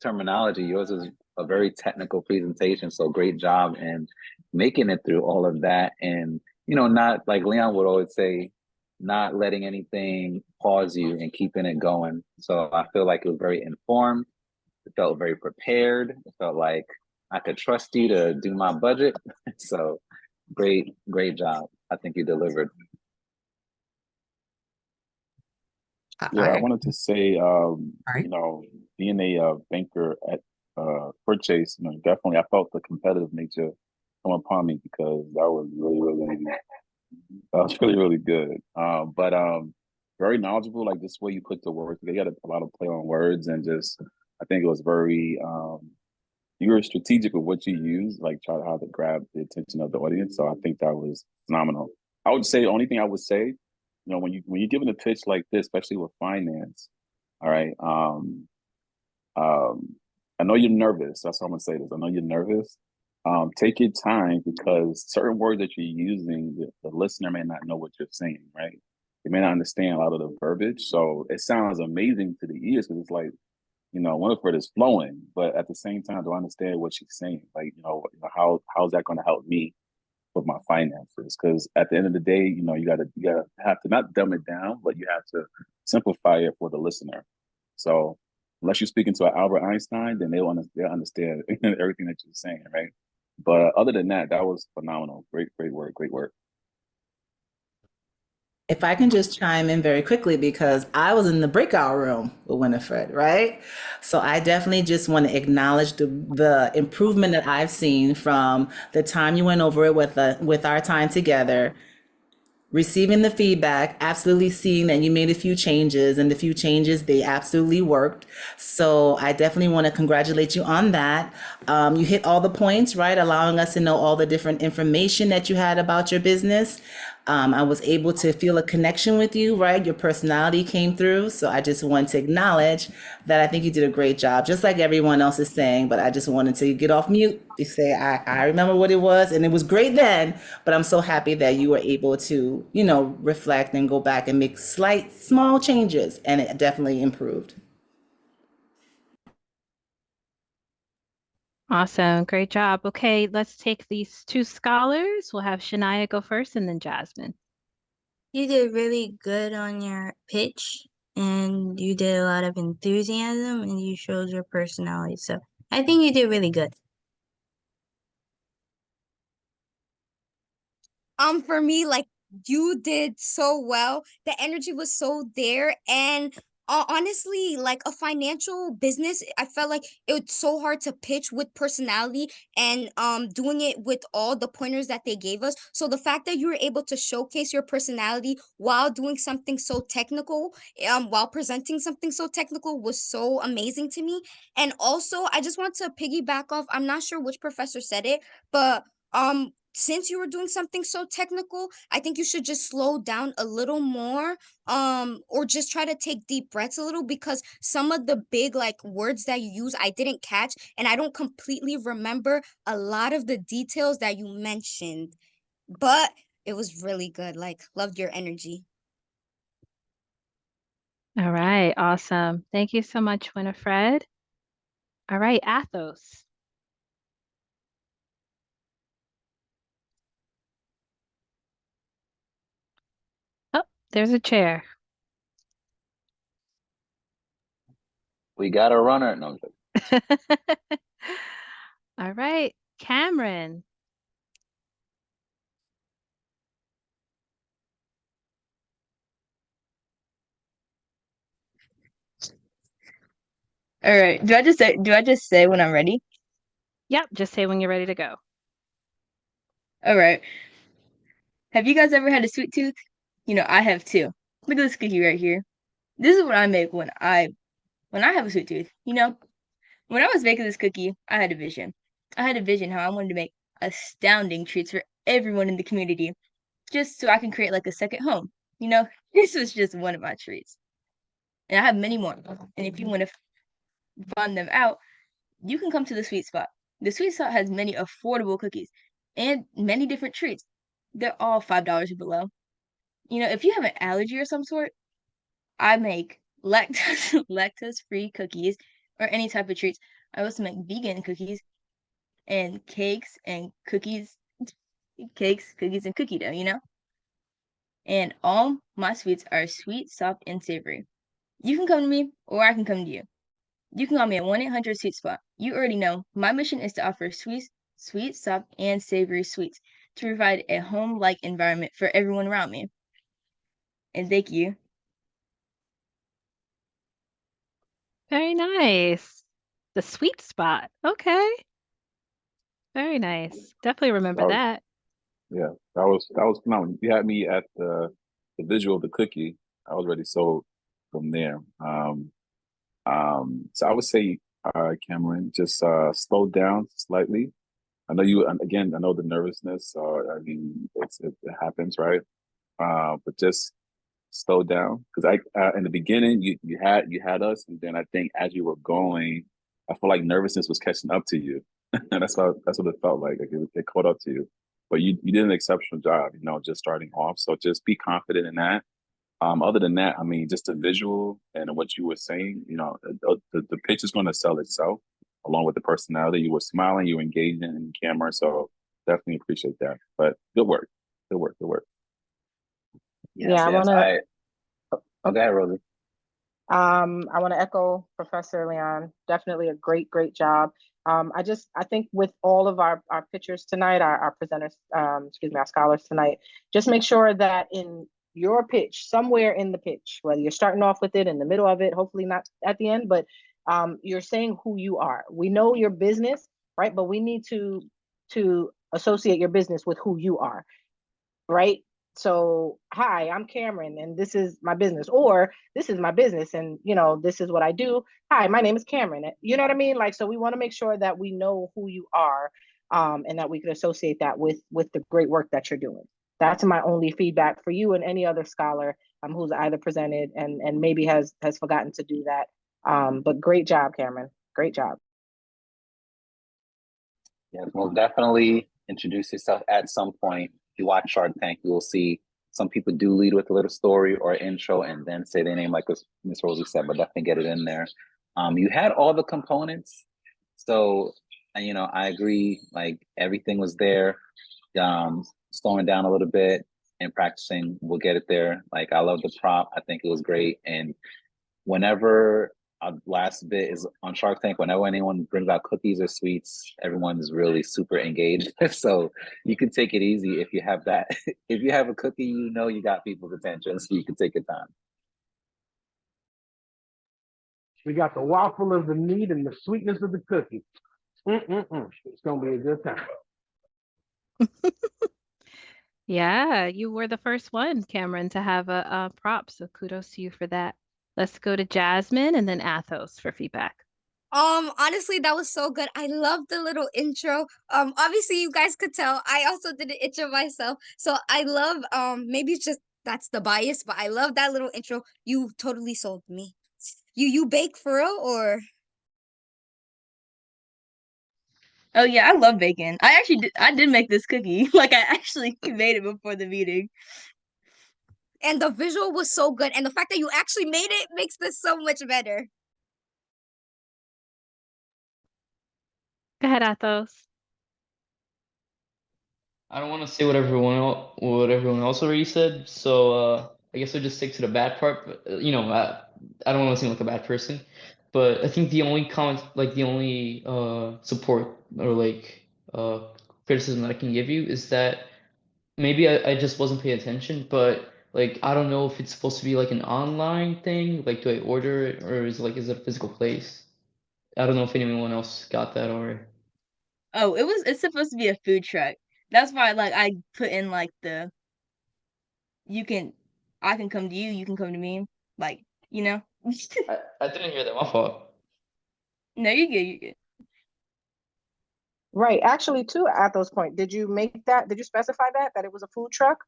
terminology. Yours was a very technical presentation, so great job in making it through all of that. And not like Leon would always say, not letting anything pause you and keeping it going. So I feel like it was very informed. It felt very prepared. It felt like I could trust you to do my budget. So great job. I think you delivered. Yeah, I I wanted to say, being a banker at Purchase, definitely I felt the competitive nature come upon me because that was really good. But very knowledgeable, like this way you put the words. They got a lot of play on words and just I think it was very you were strategic with what you used, like try how to grab the attention of the audience. So I think that was phenomenal. I would say the only thing I would say, when you're giving a pitch like this, especially with finance, all right. I know you're nervous. That's what I'm gonna say. This. I know you're nervous. Take your time because certain words that you're using, the listener may not know what you're saying, right? They may not understand a lot of the verbiage. So it sounds amazing to the ears because it's like, Winifred is flowing, but at the same time, do I understand what she's saying? Like, how's that going to help me with my finances? Because at the end of the day, you gotta have to not dumb it down, but you have to simplify it for the listener. So unless you're speaking to an Albert Einstein, then they'll understand everything that you're saying, right? But other than that, that was phenomenal. Great work, great work. If I can just chime in very quickly, because I was in the breakout room with Winifred, right? So I definitely just want to acknowledge the improvement that I've seen from the time you went over it with our time together, receiving the feedback, absolutely seeing that you made a few changes, and the few changes, they absolutely worked. So I definitely want to congratulate you on that. You hit all the points, right? Allowing us to know all the different information that you had about your business. I was able to feel a connection with you, right? Your personality came through. So I just want to acknowledge that I think you did a great job, just like everyone else is saying. But I just wanted to get off mute to say I remember what it was, and it was great then. But I'm so happy that you were able to, reflect and go back and make slight, small changes, and it definitely improved. Awesome. Great job. Okay, let's take these two scholars. We'll have Shania go first and then Jasmine. You did really good on your pitch, and you did a lot of enthusiasm, and you showed your personality. So I think you did really good. For me, like, you did so well. The energy was so there, and honestly, like a financial business, I felt like it was so hard to pitch with personality and doing it with all the pointers that they gave us. So the fact that you were able to showcase your personality while doing something so technical, while presenting something so technical, was so amazing to me. And also, I just want to piggyback off, I'm not sure which professor said it, but since you were doing something so technical, I think you should just slow down a little more, or just try to take deep breaths a little, because some of the big like words that you use I didn't catch, and I don't completely remember a lot of the details that you mentioned. But it was really good. Like, loved your energy. All right, awesome. Thank you so much, Winifred. All right, Athos. Oh, there's a chair. We got a runner. No, All right, Cameron. All right. Do I just say when I'm ready? Yep, just say when you're ready to go. All right. Have you guys ever had a sweet tooth? I have too. Look at this cookie right here. This is what I make when I have a sweet tooth. When I was making this cookie, I had a vision. I had a vision how I wanted to make astounding treats for everyone in the community, just so I can create like a second home. This was just one of my treats. And I have many more. And if you want to find them out, you can come to the Sweet Spot. The Sweet Spot has many affordable cookies and many different treats. They're all $5 or below. If you have an allergy or some sort, I make lactose-free cookies or any type of treats. I also make vegan cookies and cakes, and cookies, and cookie dough, And all my sweets are sweet, soft, and savory. You can come to me, or I can come to you. You can call me at 1-800-SWEET SPOT. You already know my mission is to offer sweet, soft, and savory sweets to provide a home-like environment for everyone around me. And thank you. Very nice. The sweet spot. Okay. Very nice. Definitely remember that. Yeah, that was phenomenal. You had me at the visual of the cookie. I was already sold from there. So I would say, Cameron, just slow down slightly. I know you again. I know the nervousness. I mean, it happens, right? But just slow down, because in the beginning you had us, and then I think as you were going, I feel like nervousness was catching up to you. And that's what it felt like. Like it caught up to you. But you did an exceptional job, just starting off. So just be confident in that. Other than that, I mean, just the visual and what you were saying, the pitch is going to sell itself along with the personality. You were smiling, you were engaging in the camera. So definitely appreciate that. But good work. Good work. Good work. Yeah, I want to. Okay, Rosie. I want to echo Professor Leon. Definitely a great job. I think with all of our pitchers tonight, our presenters, excuse me, our scholars tonight, just make sure that in your pitch, somewhere in the pitch, whether you're starting off with it, in the middle of it, hopefully not at the end, but you're saying who you are. We know your business, right? But we need to associate your business with who you are, right? So, hi, I'm Cameron, and this is my business, or this is my business, and this is what I do. Hi, my name is Cameron. You know what I mean? Like, so we want to make sure that we know who you are, and that we can associate that with the great work that you're doing. That's my only feedback for you and any other scholar who's either presented and maybe has forgotten to do that. But great job, Cameron. Great job. Yeah, well, definitely introduce yourself at some point. If you watch Shark Tank, you will see some people do lead with a little story or intro and then say their name, like Miss Rosie said, but definitely get it in there. You had all the components. So, I agree, like everything was there. Slowing down a little bit and practicing, we'll get it there. Like, I love the prop. I think it was great. And whenever last bit is on Shark Tank, whenever anyone brings out cookies or sweets, everyone is really super engaged. So you can take it easy if you have that. If you have a cookie, you got people's attention, so you can take your time. We got the waffle of the meat and the sweetness of the cookie. It's gonna be a good time. Yeah, you were the first one, Cameron, to have a prop, so kudos to you for that. Let's go to Jasmine and then Athos for feedback. Honestly, that was so good. I love the little intro. Obviously you guys could tell I also did an intro myself. So I love maybe it's just that's the bias, but I love that little intro. You totally sold me. You bake for real or? Oh yeah, I love bacon. I did make this cookie. Like I actually made it before the meeting. And the visual was so good. And the fact that you actually made it makes this so much better. Go ahead, Athos. I don't want to say what everyone else already said, so I guess I'll just stick to the bad part. But, I don't want to seem like a bad person, but I think the only comment, like the only support or like criticism that I can give you is that maybe I just wasn't paying attention, but like I don't know if it's supposed to be like an online thing, like do I order it or is it a physical place? I don't know if anyone else got that or. Oh, it's supposed to be a food truck. That's why like I put in like you can I can come to you, you can come to me. Like, I didn't hear that. My fault. No, you're good. Right. Actually, too, at those point, did you specify that it was a food truck?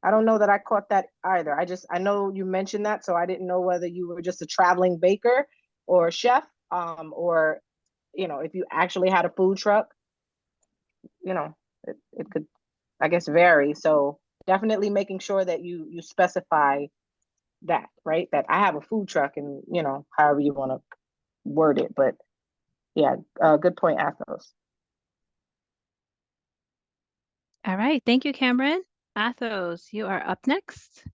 I don't know that I caught that either. I know you mentioned that, so I didn't know whether you were just a traveling baker or a chef, or if you actually had a food truck. It could, I guess, vary. So definitely making sure that you specify that, right? That I have a food truck, and however you want to word it. But yeah, good point, Athos. All right, thank you, Cameron. Athos, you are up next.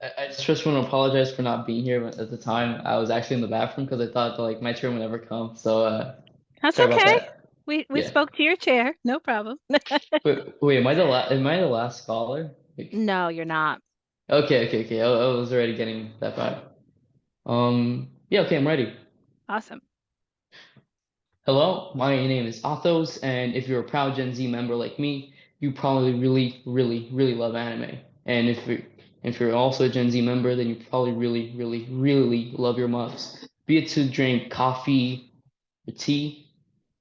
I just want to apologize for not being here at the time. I was actually in the bathroom because I thought like my turn would never come. So That's sorry about okay. that. We Yeah. spoke to your chair. No problem. Wait, am I the last scholar? No, you're not. Okay. I was already getting that vibe. Yeah, okay, I'm ready. Awesome. Hello, my name is Athos, and if you're a proud Gen Z member like me, you probably really love anime. And if you're also a Gen Z member, then you probably really love your mugs. Be it to drink coffee or tea,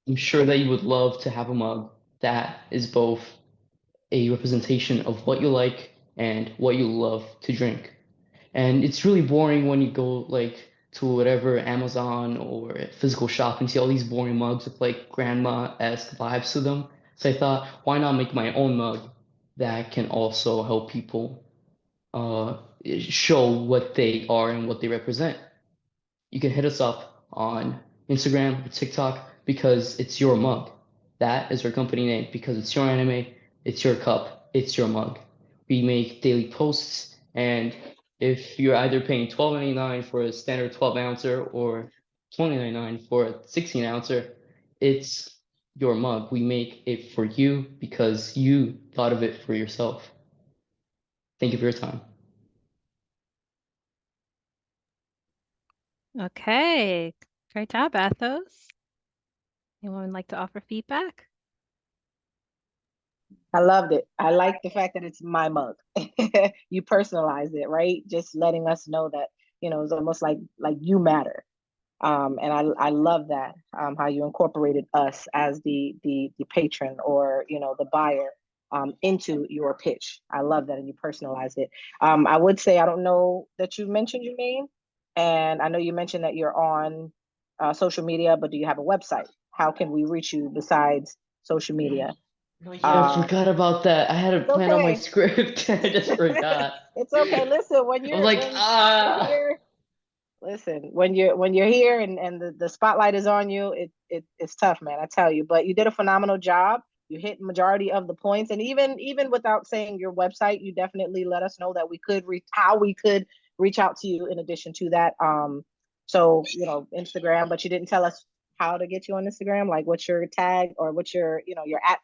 I'm sure that you would love to have a mug that is both a representation of what you like and what you love to drink. And it's really boring when you go like to whatever Amazon or a physical shop and see all these boring mugs with like grandma-esque vibes to them. So I thought, why not make my own mug that can also help people uh, show what they are and what they represent. You can hit us up on Instagram or TikTok because it's your mug. That is our company name because it's your anime, it's your cup, it's your mug. we make daily posts, and if you're either paying $12.99 for a standard 12 ouncer or $20.99 for a 16 ouncer, it's your mug. We make it for you because you thought of it for yourself. Thank you for your time. Okay, great job, Athos. Anyone would like to offer feedback? I loved it. I like the fact that it's my mug. You personalized it, right? Just letting us know that, you know, it's almost like you matter. And I love that, how you incorporated us as the patron, or, you know, the buyer, into your pitch. I love that, and you personalized it. I would say, I don't know that you mentioned your name, and I know you mentioned that you're on social media, but do you have a website? How can we reach you besides social media? Oh, yeah, I forgot about that. I had a plan on my Okay. script. I just forgot. It's okay. Listen, when I'm you're like, when you're listen, when you're here and the spotlight is on you, it's tough, man. I tell you. But you did a phenomenal job. You hit majority of the points, and even without saying your website, you definitely let us know that we could how we could reach out to you in addition to that. So, you know, Instagram, but you didn't tell us how to get you on Instagram. Like, what's your tag, or what's your, you know, your at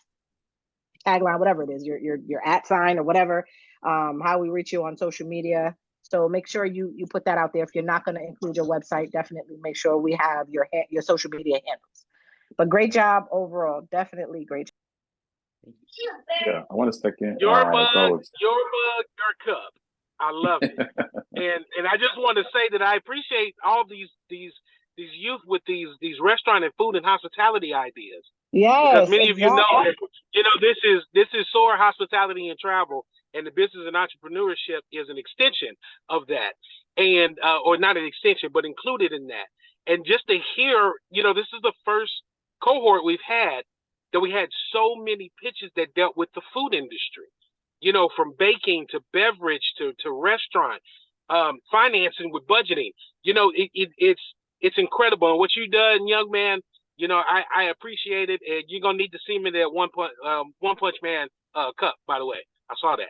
tagline, whatever it is, your at sign or whatever, how we reach you on social media. So make sure you put that out there. If you're not going to include your website, definitely make sure we have your social media handles. But great job overall. Definitely great job. Yeah, I want to second. Your mug, your cup. I love it. and I just want to say that I appreciate all these youth with these restaurant and food and hospitality ideas. Yes, because many exactly. of you know, this is S.O.A.R Hospitality and Travel, and the business and entrepreneurship is an extension of that, and or not an extension, but included in that. And just to hear, you know, this is the first cohort we've had that we had so many pitches that dealt with the food industry, you know, from baking to beverage to restaurant, financing with budgeting. You know, it's incredible. And what you've done, young man, you know, I appreciate it. And you're gonna need to see me that One Punch Man cup, by the way. I saw that.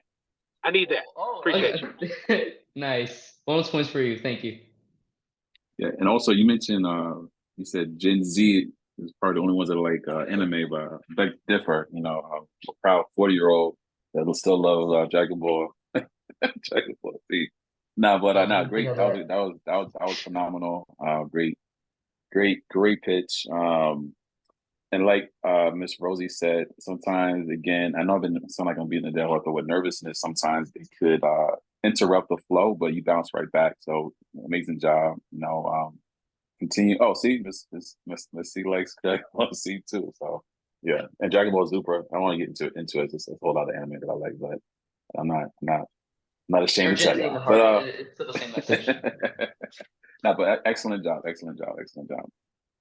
I need that. Appreciate you. Nice. Bonus points for you. Thank you. Yeah, and also you mentioned you said Gen Z is probably the only ones that are like anime, but beg differ. You know, a proud 40-year-old that will still love Dragon Ball, Dragon Ball Z. No, but no, great. That was phenomenal. Great pitch. And like Miss Rosie said, sometimes again, I know I've been sound like I'm beating the dead horse, but with nervousness, sometimes it could interrupt the flow, but you bounce right back. So amazing job. You know, continue. Oh, see, Miss C likes Dragon Ball Z too. So yeah, and Dragon Ball Super. I don't want to get into it. It's just a whole lot of anime that I like, but I'm not ashamed to tell you. But it's still the same message. no, but excellent job.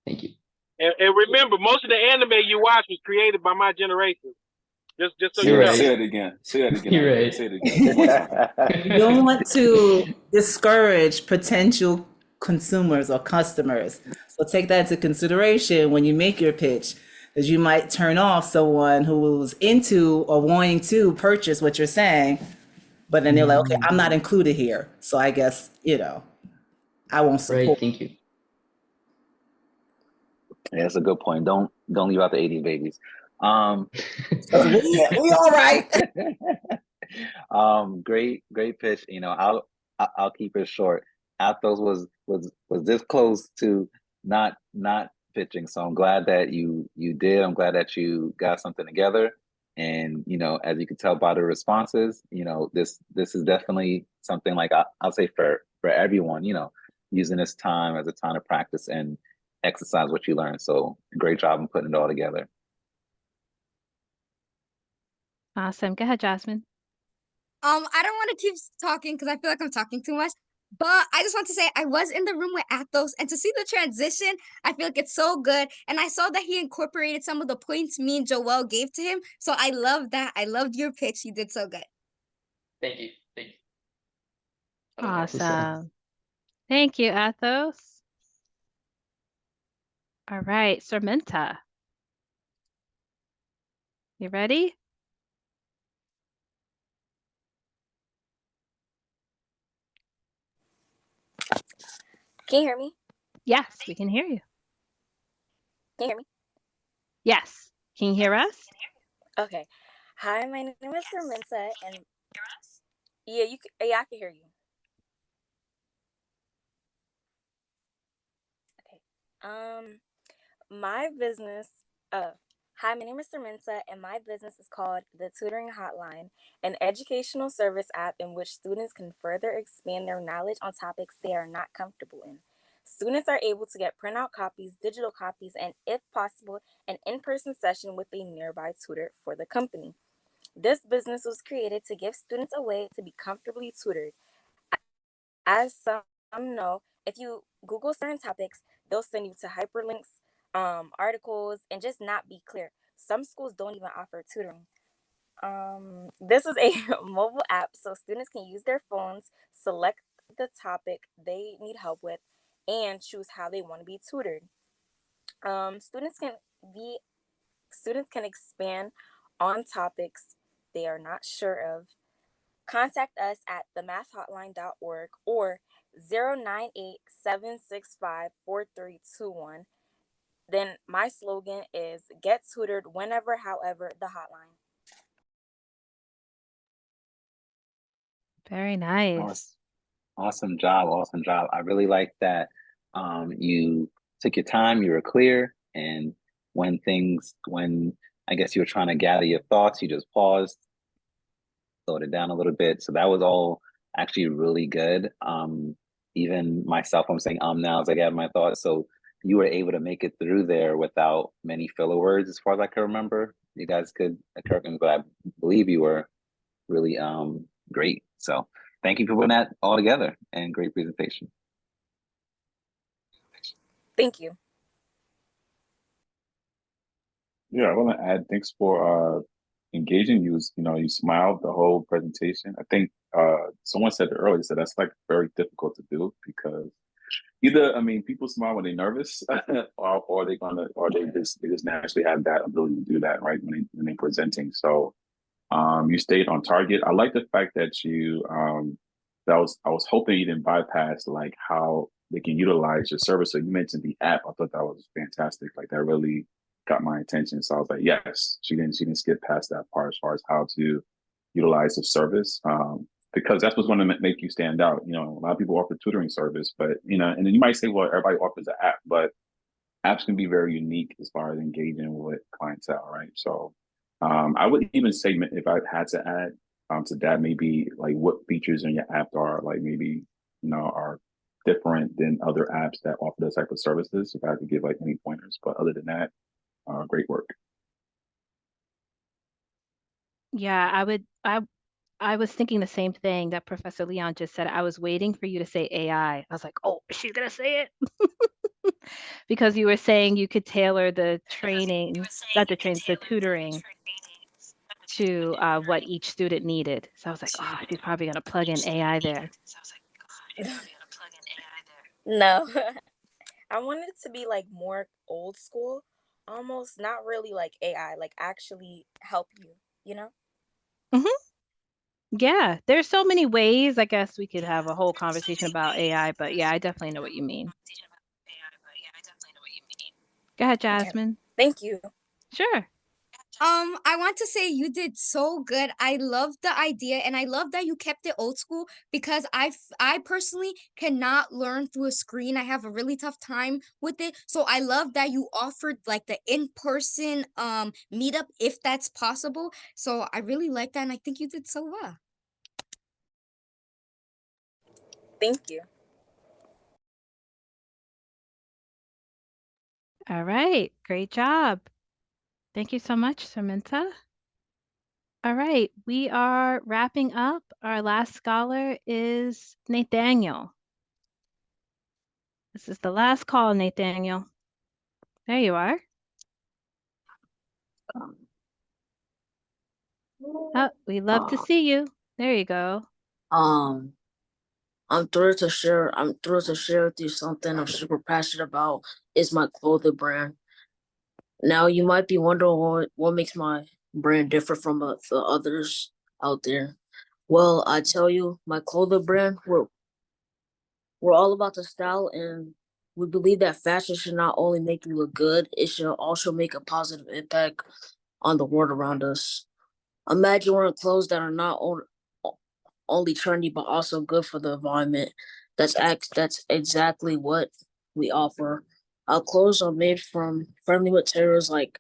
Thank you. And remember, most of the anime you watch was created by my generation. Just so Say you know. it again. You're right. Say it again. One more time. You don't want to discourage potential consumers or customers. So take that into consideration when you make your pitch, because you might turn off someone who was into or wanting to purchase what you're saying, but then they're like, okay, I'm not included here. So I guess, you know, I won't support. Right, thank you. Yeah, that's a good point. Don't leave out the 80s babies. We all right. Great pitch. You know, I'll keep it short. Athos was this close to not pitching, so I'm glad that you did. I'm glad that you got something together. And you know, as you can tell by the responses, you know, this is definitely something like I'll say for everyone. You know, using this time as a time to practice and exercise what you learned. So great job in putting it all together. Awesome. Go ahead, Jasmine. I don't want to keep talking because I feel like I'm talking too much. But I just want to say I was in the room with Athos, and to see the transition, I feel like it's so good. And I saw that he incorporated some of the points me and Joelle gave to him. So I love that. I loved your pitch. You did so good. Thank you. Awesome. Thank you, Athos. All right, Sarmenta. You ready? Can you hear me? Yes, we can hear you. Can you hear me? Yes. Can you hear us? Okay. Hi, my name is Samantha, and yeah, I can hear you. Okay. My business. Hi, my name is Samantha, and my business is called the Tutoring Hotline, an educational service app in which students can further expand their knowledge on topics they are not comfortable in. Students are able to get printout copies, digital copies, and, if possible, an in-person session with a nearby tutor for the company. This business was created to give students a way to be comfortably tutored. As some know, if you Google certain topics, they'll send you to hyperlinks, articles, and just not be clear. Some schools don't even offer tutoring. This is a mobile app, so students can use their phones, select the topic they need help with, and choose how they want to be tutored. Um, students can be Students can expand on topics they are not sure of. Contact us at themathhotline.org or 098-765-4321. Then my slogan is get tutored whenever, however, the hotline. Very nice. Awesome job. Awesome job. I really like that you took your time, you were clear, and when I guess you were trying to gather your thoughts, you just paused, slowed it down a little bit. So that was all actually really good. Even myself, I'm saying now as I gather my thoughts. So you were able to make it through there without many filler words, as far as I can remember. You guys could correct me, but I believe you were really great. So thank you for putting that all together and great presentation. Thank you. Yeah, I want to add thanks for engaging. You smiled the whole presentation. I think someone said it earlier, said that's like very difficult to do because people smile when they're nervous, or they just naturally have that ability to do that, right? When they're presenting. So you stayed on target. I like the fact that I was hoping you didn't bypass like how they can utilize your service. So you mentioned the app. I thought that was fantastic. Like that really got my attention. So I was like, yes, she didn't skip past that part as far as how to utilize the service. Because that's what's going to make you stand out. A lot of people offer tutoring service, but and then you might say, well, everybody offers an app, but apps can be very unique as far as engaging with clientele, right? So I would even say if I had to add to that, maybe like what features in your app are like maybe are different than other apps that offer those type of services. If I had to give like any pointers, but other than that, great work. Yeah, I was thinking the same thing that Professor Leon just said. I was waiting for you to say AI. I was like, oh, she's gonna say it. Because you were saying you could tailor the trainings, not the trainings, the tutoring to what each student needed. So I was like, oh, she's probably gonna plug in AI there. No. I wanted it to be like more old school, almost not really like AI, like actually help you, you know? hmm Yeah, there's so many ways. I guess we could have a whole conversation about AI, but yeah, I definitely know what you mean. Go ahead, Okay. Jasmine. Thank you. Sure. I want to say you did so good. I love the idea and I love that you kept it old school because I personally cannot learn through a screen. I have a really tough time with it. So I love that you offered like the in-person meetup if that's possible. So I really like that and I think you did so well. Thank you. All right. Great job. Thank you so much, Samantha. All right. We are wrapping up. Our last scholar is Nathaniel. This is the last call, Nathaniel. There you are. Oh, we love to see you. There you go. Um, I'm thrilled to share. I'm thrilled to share with you something I'm super passionate about. Is my clothing brand. Now you might be wondering what makes my brand different from the others out there. Well, I tell you, my clothing brand. We're all about the style, and we believe that fashion should not only make you look good, it should also make a positive impact on the world around us. Imagine wearing clothes that are not only trendy but also good for the environment. That's exactly what we offer. Our clothes are made from friendly materials like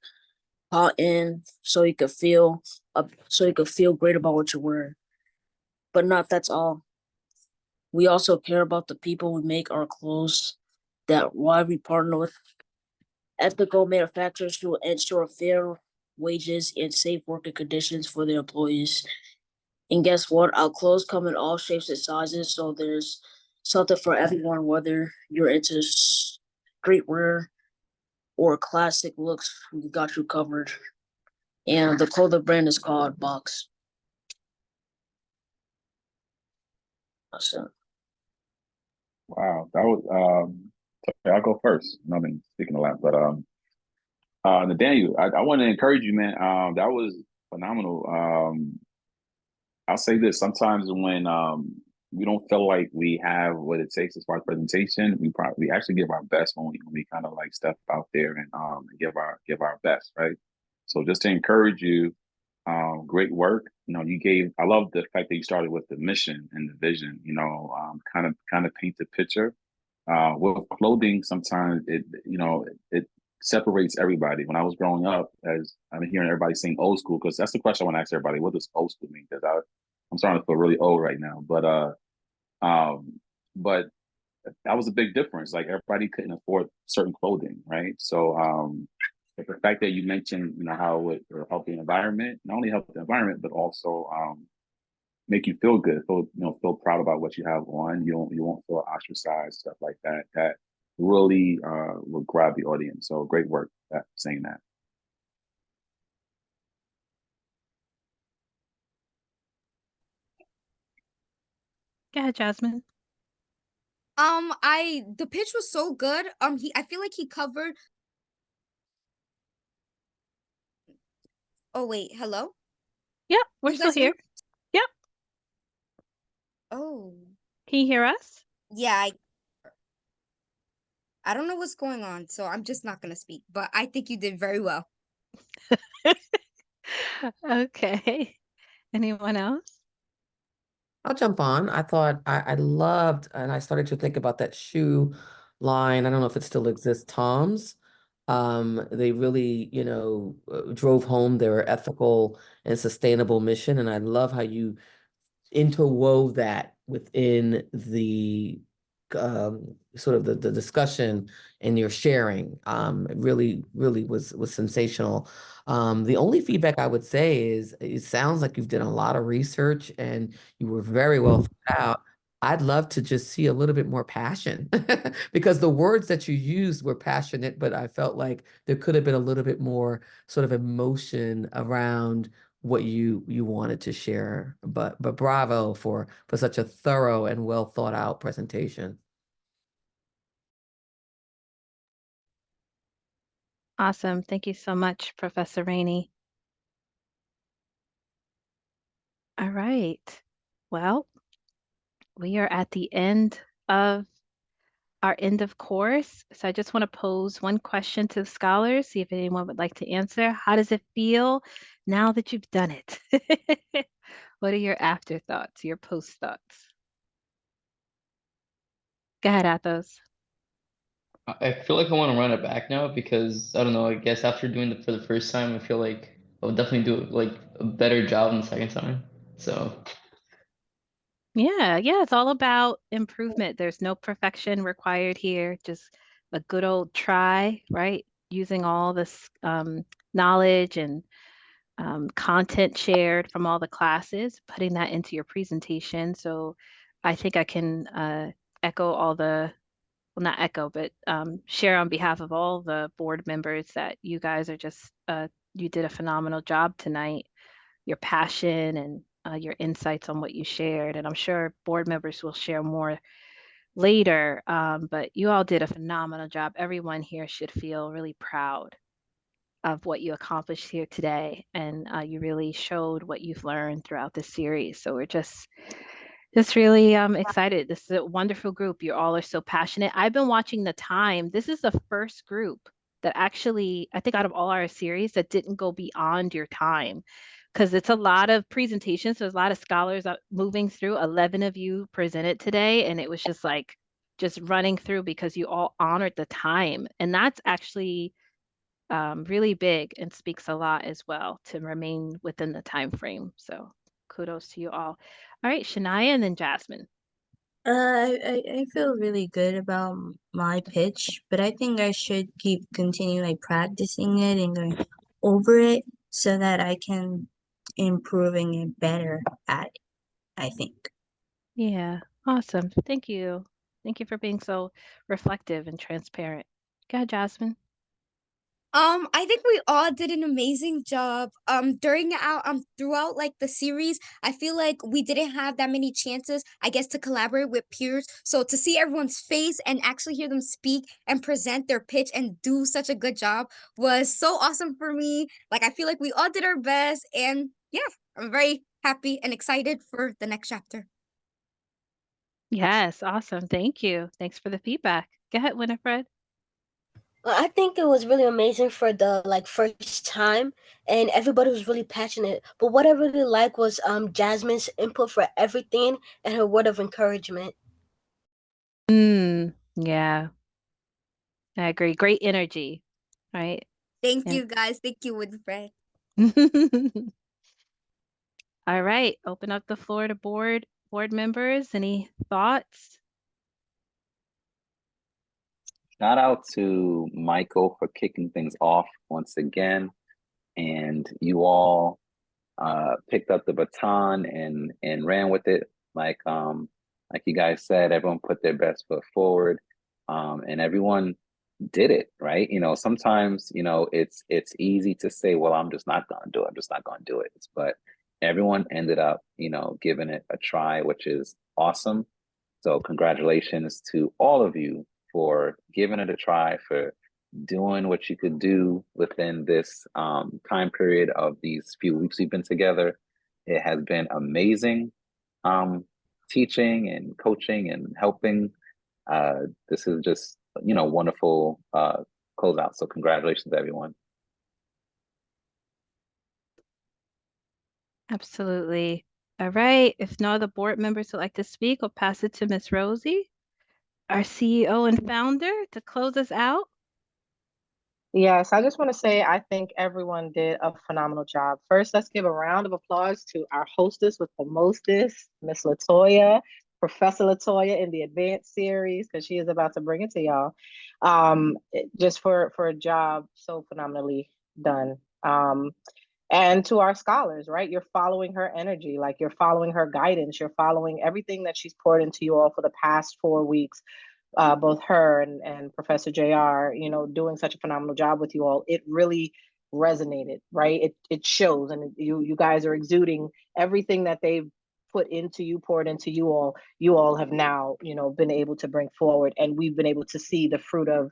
cotton, so you could feel great about what you're wearing. But not that's all. We also care about the people we make our clothes. That why we partner with ethical manufacturers to ensure fair wages and safe working conditions for their employees. And guess what? Our clothes come in all shapes and sizes, so there's something for everyone, whether you're into streetwear or classic looks, we got you covered. And the clothing brand is called Box. So, Wow, that was okay, I'll go first. I mean, speaking a lot, but Nathaniel, I want to encourage you, man. That was phenomenal. I'll say this: sometimes when we don't feel like we have what it takes as far as presentation, we actually give our best when we kind of like step out there and give our best, right? So just to encourage you, great work. You know, I love the fact that you started with the mission and the vision. You know, kind of paint the picture. With clothing, sometimes it separates everybody. When I was growing up, as I'm hearing everybody saying old school, because that's the question I want to ask everybody: what does old school mean? Because I'm starting to feel really old right now. But that was a big difference. Like everybody couldn't afford certain clothing, right? So the fact that you mentioned, you know, how it will help the environment, not only help the environment, but also make you feel good, feel proud about what you have on. You won't feel ostracized, stuff like that. That really will grab the audience. So great work at saying that. Go ahead, Jasmine. The pitch was so good. I feel like he covered. Oh wait, hello? Yep, we're You still guys hear here. me? Yep. Oh, Can you hear us? yeah, I don't know what's going on, so I'm just not gonna speak, but I think you did very well. Okay. Anyone else? I'll jump on. I thought I loved, and I started to think about that shoe line. I don't know if it still exists, Tom's. They really, drove home their ethical and sustainable mission, and I love how you interwove that within the sort of the discussion and your sharing. It really, really was sensational. The only feedback I would say is it sounds like you've done a lot of research and you were very well thought out. I'd love to just see a little bit more passion because the words that you used were passionate, but I felt like there could have been a little bit more sort of emotion around what you wanted to share. But bravo for such a thorough and well thought out presentation. Awesome. Thank you so much, Professor Rainey. All right. Well, we are at the end of our end of course. So I just want to pose one question to the scholars, see if anyone would like to answer. How does it feel now that you've done it? What are your afterthoughts, your post thoughts? Go ahead, Athos. I feel like I want to run it back now because I don't know, I guess after doing it for the first time, I feel like I would definitely do like a better job the second time. So Yeah, it's all about improvement. There's no perfection required here, just a good old try, right? Using all this knowledge and content shared from all the classes, putting that into your presentation. So I think I can echo all the, well, not echo, but share on behalf of all the board members that you guys are just, you did a phenomenal job tonight. Your passion and your insights on what you shared. And I'm sure board members will share more later, but you all did a phenomenal job. Everyone here should feel really proud of what you accomplished here today. And you really showed what you've learned throughout this series. So we're just Just really excited. This is a wonderful group. You all are so passionate. I've been watching the time. This is the first group that actually, I think out of all our series, that didn't go beyond your time because it's a lot of presentations. There's a lot of scholars moving through. 11 of you presented today, and it was just like just running through because you all honored the time. And that's actually really big and speaks a lot as well to remain within the time frame. So kudos to you all. All right, Shania and then Jasmine. I feel really good about my pitch, but I think I should keep continuing practicing it and going over it so that I can improving it better at it, I think. Yeah, awesome. Thank you. Thank you for being so reflective and transparent. Go ahead, Jasmine. I think we all did an amazing job. During our throughout like the series, I feel like we didn't have that many chances, I guess, to collaborate with peers. So to see everyone's face and actually hear them speak and present their pitch and do such a good job was so awesome for me. Like I feel like we all did our best, and yeah, I'm very happy and excited for the next chapter. Yes, awesome. Thank you. Thanks for the feedback. Go ahead, Winifred. Well, I think it was really amazing for the like first time, and everybody was really passionate. But what I really liked was Jasmine's input for everything and her word of encouragement. Yeah, I agree. Great energy, right? Thank And you guys. Thank you, Winfred. all right, open up the floor to board members. Any thoughts? Shout out to Michael for kicking things off once again. And you all picked up the baton and ran with it. Like you guys said, everyone put their best foot forward. And everyone did it, right? Sometimes, it's easy to say, well, I'm just not gonna do it. I'm just not gonna do it. But everyone ended up, giving it a try, which is awesome. So congratulations to all of you for giving it a try, for doing what you could do within this time period of these few weeks we've been together. It has been amazing teaching and coaching and helping. This is just, wonderful closeout. So congratulations, everyone. Absolutely. All right. If no other board members would like to speak, I'll pass it to Miss Rosie, our CEO and founder, to close us out. Yes, I just want to say I think everyone did a phenomenal job. First, let's give a round of applause to our hostess with the mostest, Miss Latoya, Professor Latoya in the advanced series, because she is about to bring it to y'all. Just for a job so phenomenally done. And to our scholars, right? You're following her energy, like you're following her guidance, you're following everything that she's poured into you all for the past 4 weeks. Both her and Professor JR, doing such a phenomenal job with you all. It really resonated, right? It shows, and you guys are exuding everything that they've put into you, poured into you all. You all have now, been able to bring forward, and we've been able to see the fruit of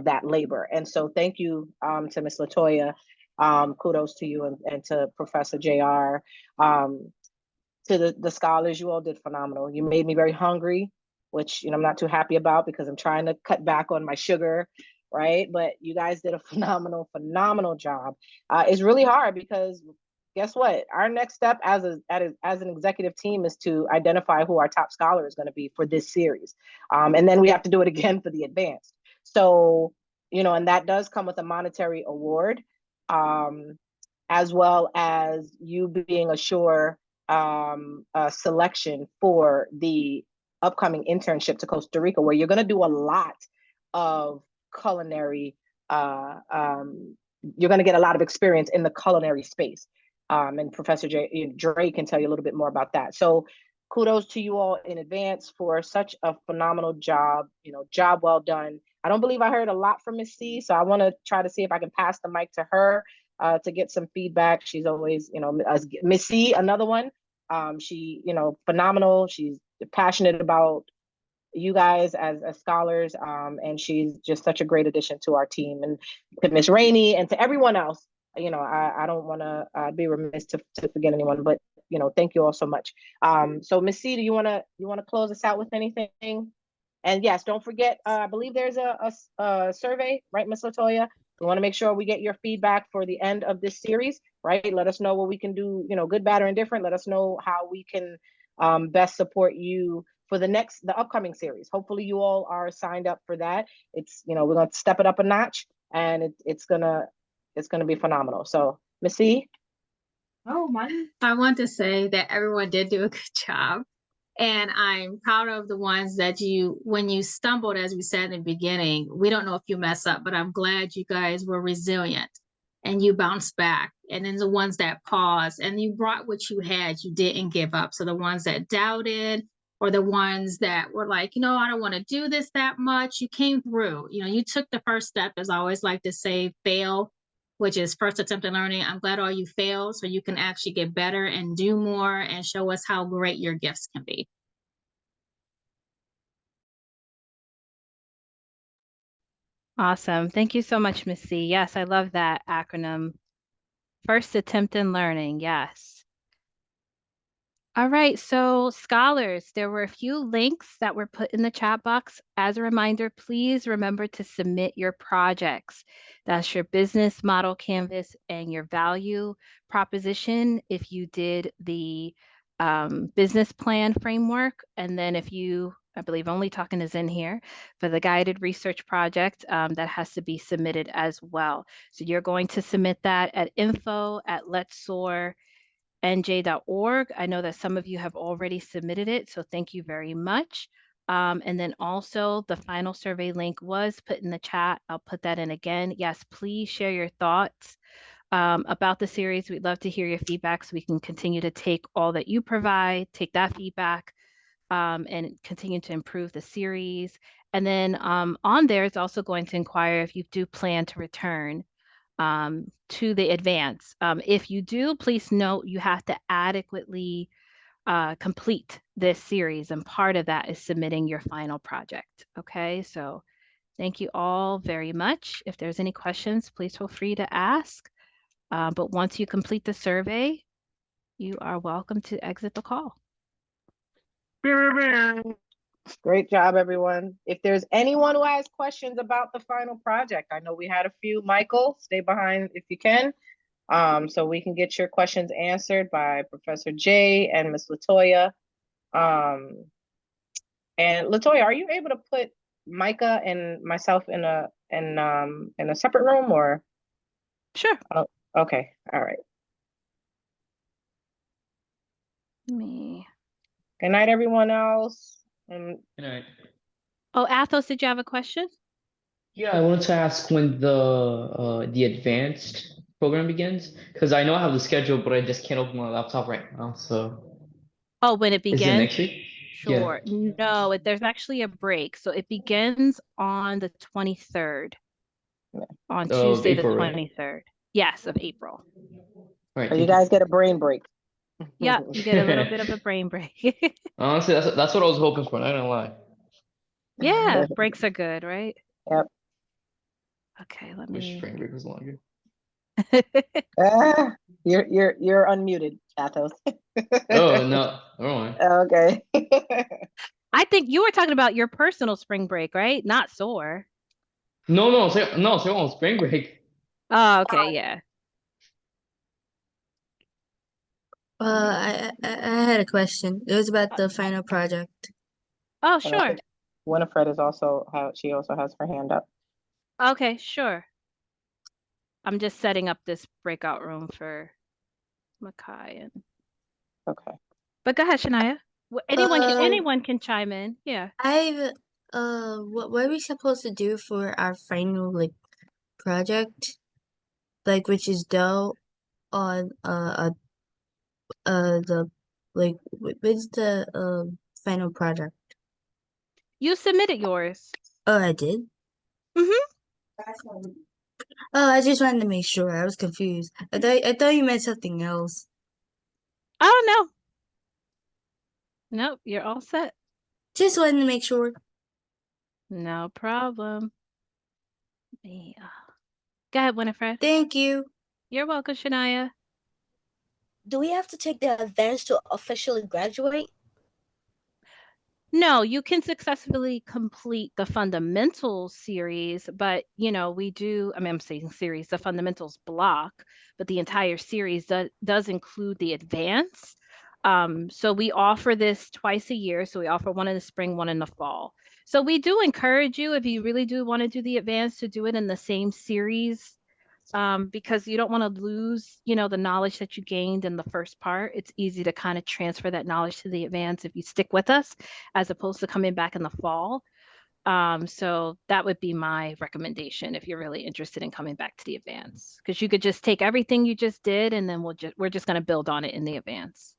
that labor. And so, thank you to Ms. Latoya. Kudos to you and to Professor JR. To the scholars, you all did phenomenal. You made me very hungry, which I'm not too happy about because I'm trying to cut back on my sugar, right? But you guys did a phenomenal job. It's really hard because guess what? Our next step as an executive team is to identify who our top scholar is going to be for this series, and then we have to do it again for the advanced. So and that does come with a monetary award, as well as you being assured selection for the upcoming internship to Costa Rica, where you're going to do a lot of culinary. You're going to get a lot of experience in the culinary space, and Professor Dre can tell you a little bit more about that. So, kudos to you all in advance for such a phenomenal job. Job well done. I don't believe I heard a lot from Miss C, so I want to try to see if I can pass the mic to her to get some feedback. She's always, Miss C, another one. She, phenomenal. She's passionate about you guys as scholars, and she's just such a great addition to our team. And to Miss Rainey and to everyone else, I don't want to be remiss to forget anyone, but you know, thank you all so much. So Miss C, do you want to close us out with anything? And yes, don't forget, I believe there's a survey, right, Miss Latoya? We want to make sure we get your feedback for the end of this series, right? Let us know what we can do, you know, good, bad, or indifferent. Let us know how we can best support you for the upcoming series. Hopefully you all are signed up for that. It's, you know, we're going to step it up a notch, and it's gonna be phenomenal. So Missy. Oh my. I want to say that everyone did do a good job. And I'm proud of the ones that when you stumbled, as we said in the beginning, we don't know if you mess up, but I'm glad you guys were resilient and you bounced back. And then the ones that paused and you brought what you had, you didn't give up. So the ones that doubted, or the ones that were like, you know, I don't want to do this that much, you came through. You know, you took the first step, as I always like to say, fail, which is first attempt at learning. I'm glad all you failed so you can actually get better and do more and show us how great your gifts can be. Awesome. Thank you so much, Miss C. Yes, I love that acronym. First attempt in learning. Yes. All right, so scholars, there were a few links that were put in the chat box. As a reminder, please remember to submit your projects. That's your business model canvas and your value proposition if you did the business plan framework. And then if you, I believe only talking is in here, for the guided research project, that has to be submitted as well. So you're going to submit that at info@letssoar.nj.org. I know that some of you have already submitted it, so thank you very much. And then also the final survey link was put in the chat. I'll put that in again. Yes, please share your thoughts about the series. We'd love to hear your feedback so we can continue to take all that you provide, take that feedback, and continue to improve the series. And then on there, it's also going to inquire if you do plan to return to the advance. If you do, please note you have to adequately complete this series, and part of that is submitting your final project. Okay, so thank you all very much. If there's any questions, please feel free to ask. But once you complete the survey, you are welcome to exit the call. Great job, everyone. If there's anyone who has questions about the final project, I know we had a few. Michael, stay behind if you can, so we can get your questions answered by Professor J and Miss Latoya. And Latoya, are you able to put Micah and myself in a separate room, or? Sure. Oh, okay. All right. Me. Good night, everyone else. Good night. Oh, Athos, did you have a question? Yeah, I wanted to ask when the advanced program begins, because I know I have the schedule, but I just can't open my laptop right now. So. Oh, when it begins? Is it next week? Sure. Yeah. No, there's actually a break. So it begins on the 23rd. On Tuesday, the 23rd. Right? Yes, of April. Right. So you guys get a brain break. Yeah, you get a little bit of a brain break. Honestly, that's what I was hoping for. Not gonna lie. Yeah, breaks are good, right? Yep. Okay, let Wish me. spring break was longer. You're unmuted, Athos. Oh no, never mind. Okay. I think you were talking about your personal spring break, right? Not S.O.A.R. No, S.O.A.R on spring break. Oh, okay, yeah. I had a question. It was about the final project. Oh, sure. Winifred is also she also has her hand up. Okay, sure. I'm just setting up this breakout room for Makai and. Okay. But go ahead, Shania. Anyone can chime in. Yeah. What are we supposed to do for our final project, which is due on what's the final project? You submitted yours. Oh, I did? Mm-hmm. Oh, I just wanted to make sure. I was confused. I thought you meant something else. Oh, no. Nope, you're all set. Just wanted to make sure. No problem. Yeah. Go ahead, Winifred. Thank you. You're welcome, Shania. do we have to take the advanced to officially graduate? No, you can successfully complete the fundamentals series, but we do, I mean, I'm saying series, the fundamentals block, but the entire series does include the advanced. So we offer this twice a year. So we offer one in the spring, one in the fall. So we do encourage you, if you really do want to do the advanced, to do it in the same series, because you don't want to lose, the knowledge that you gained in the first part. It's easy to kind of transfer that knowledge to the advanced if you stick with us, as opposed to coming back in the fall. So that would be my recommendation if you're really interested in coming back to the advanced, because you could just take everything you just did, and then we're just going to build on it in the advanced.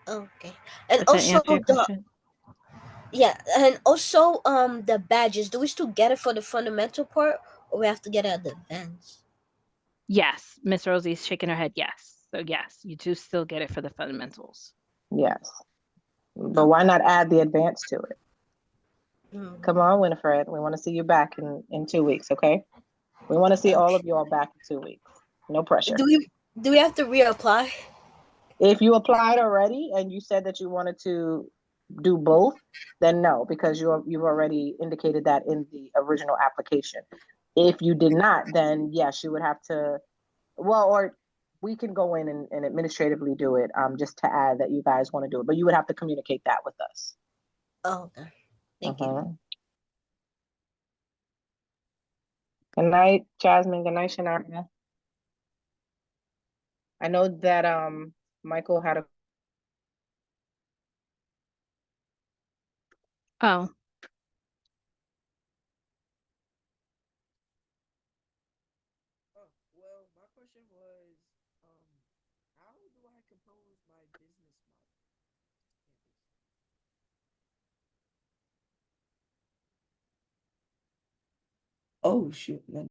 Okay. And Does that also answer your question? the badges, do we still get it for the fundamental part, or we have to get it at the advanced? Yes, Miss Rosie's shaking her head. Yes. So yes, you do still get it for the fundamentals. Yes. But why not add the advanced to it? Come on, Winifred. We want to see you back in 2 weeks, okay? We want to see all of you all back in 2 weeks. No pressure. Do we have to reapply? If you applied already and you said that you wanted to do both, then no, because you've already indicated that in the original application. If you did not, then yes, you would have to, or we can go in and administratively do it, just to add that you guys want to do it, but you would have to communicate that with us. Oh, okay. Thank you. Good night, Jasmine. Good night, Shania. I know that Michael had a Oh. Well, my question was, how do I compose my business model? Oh shoot,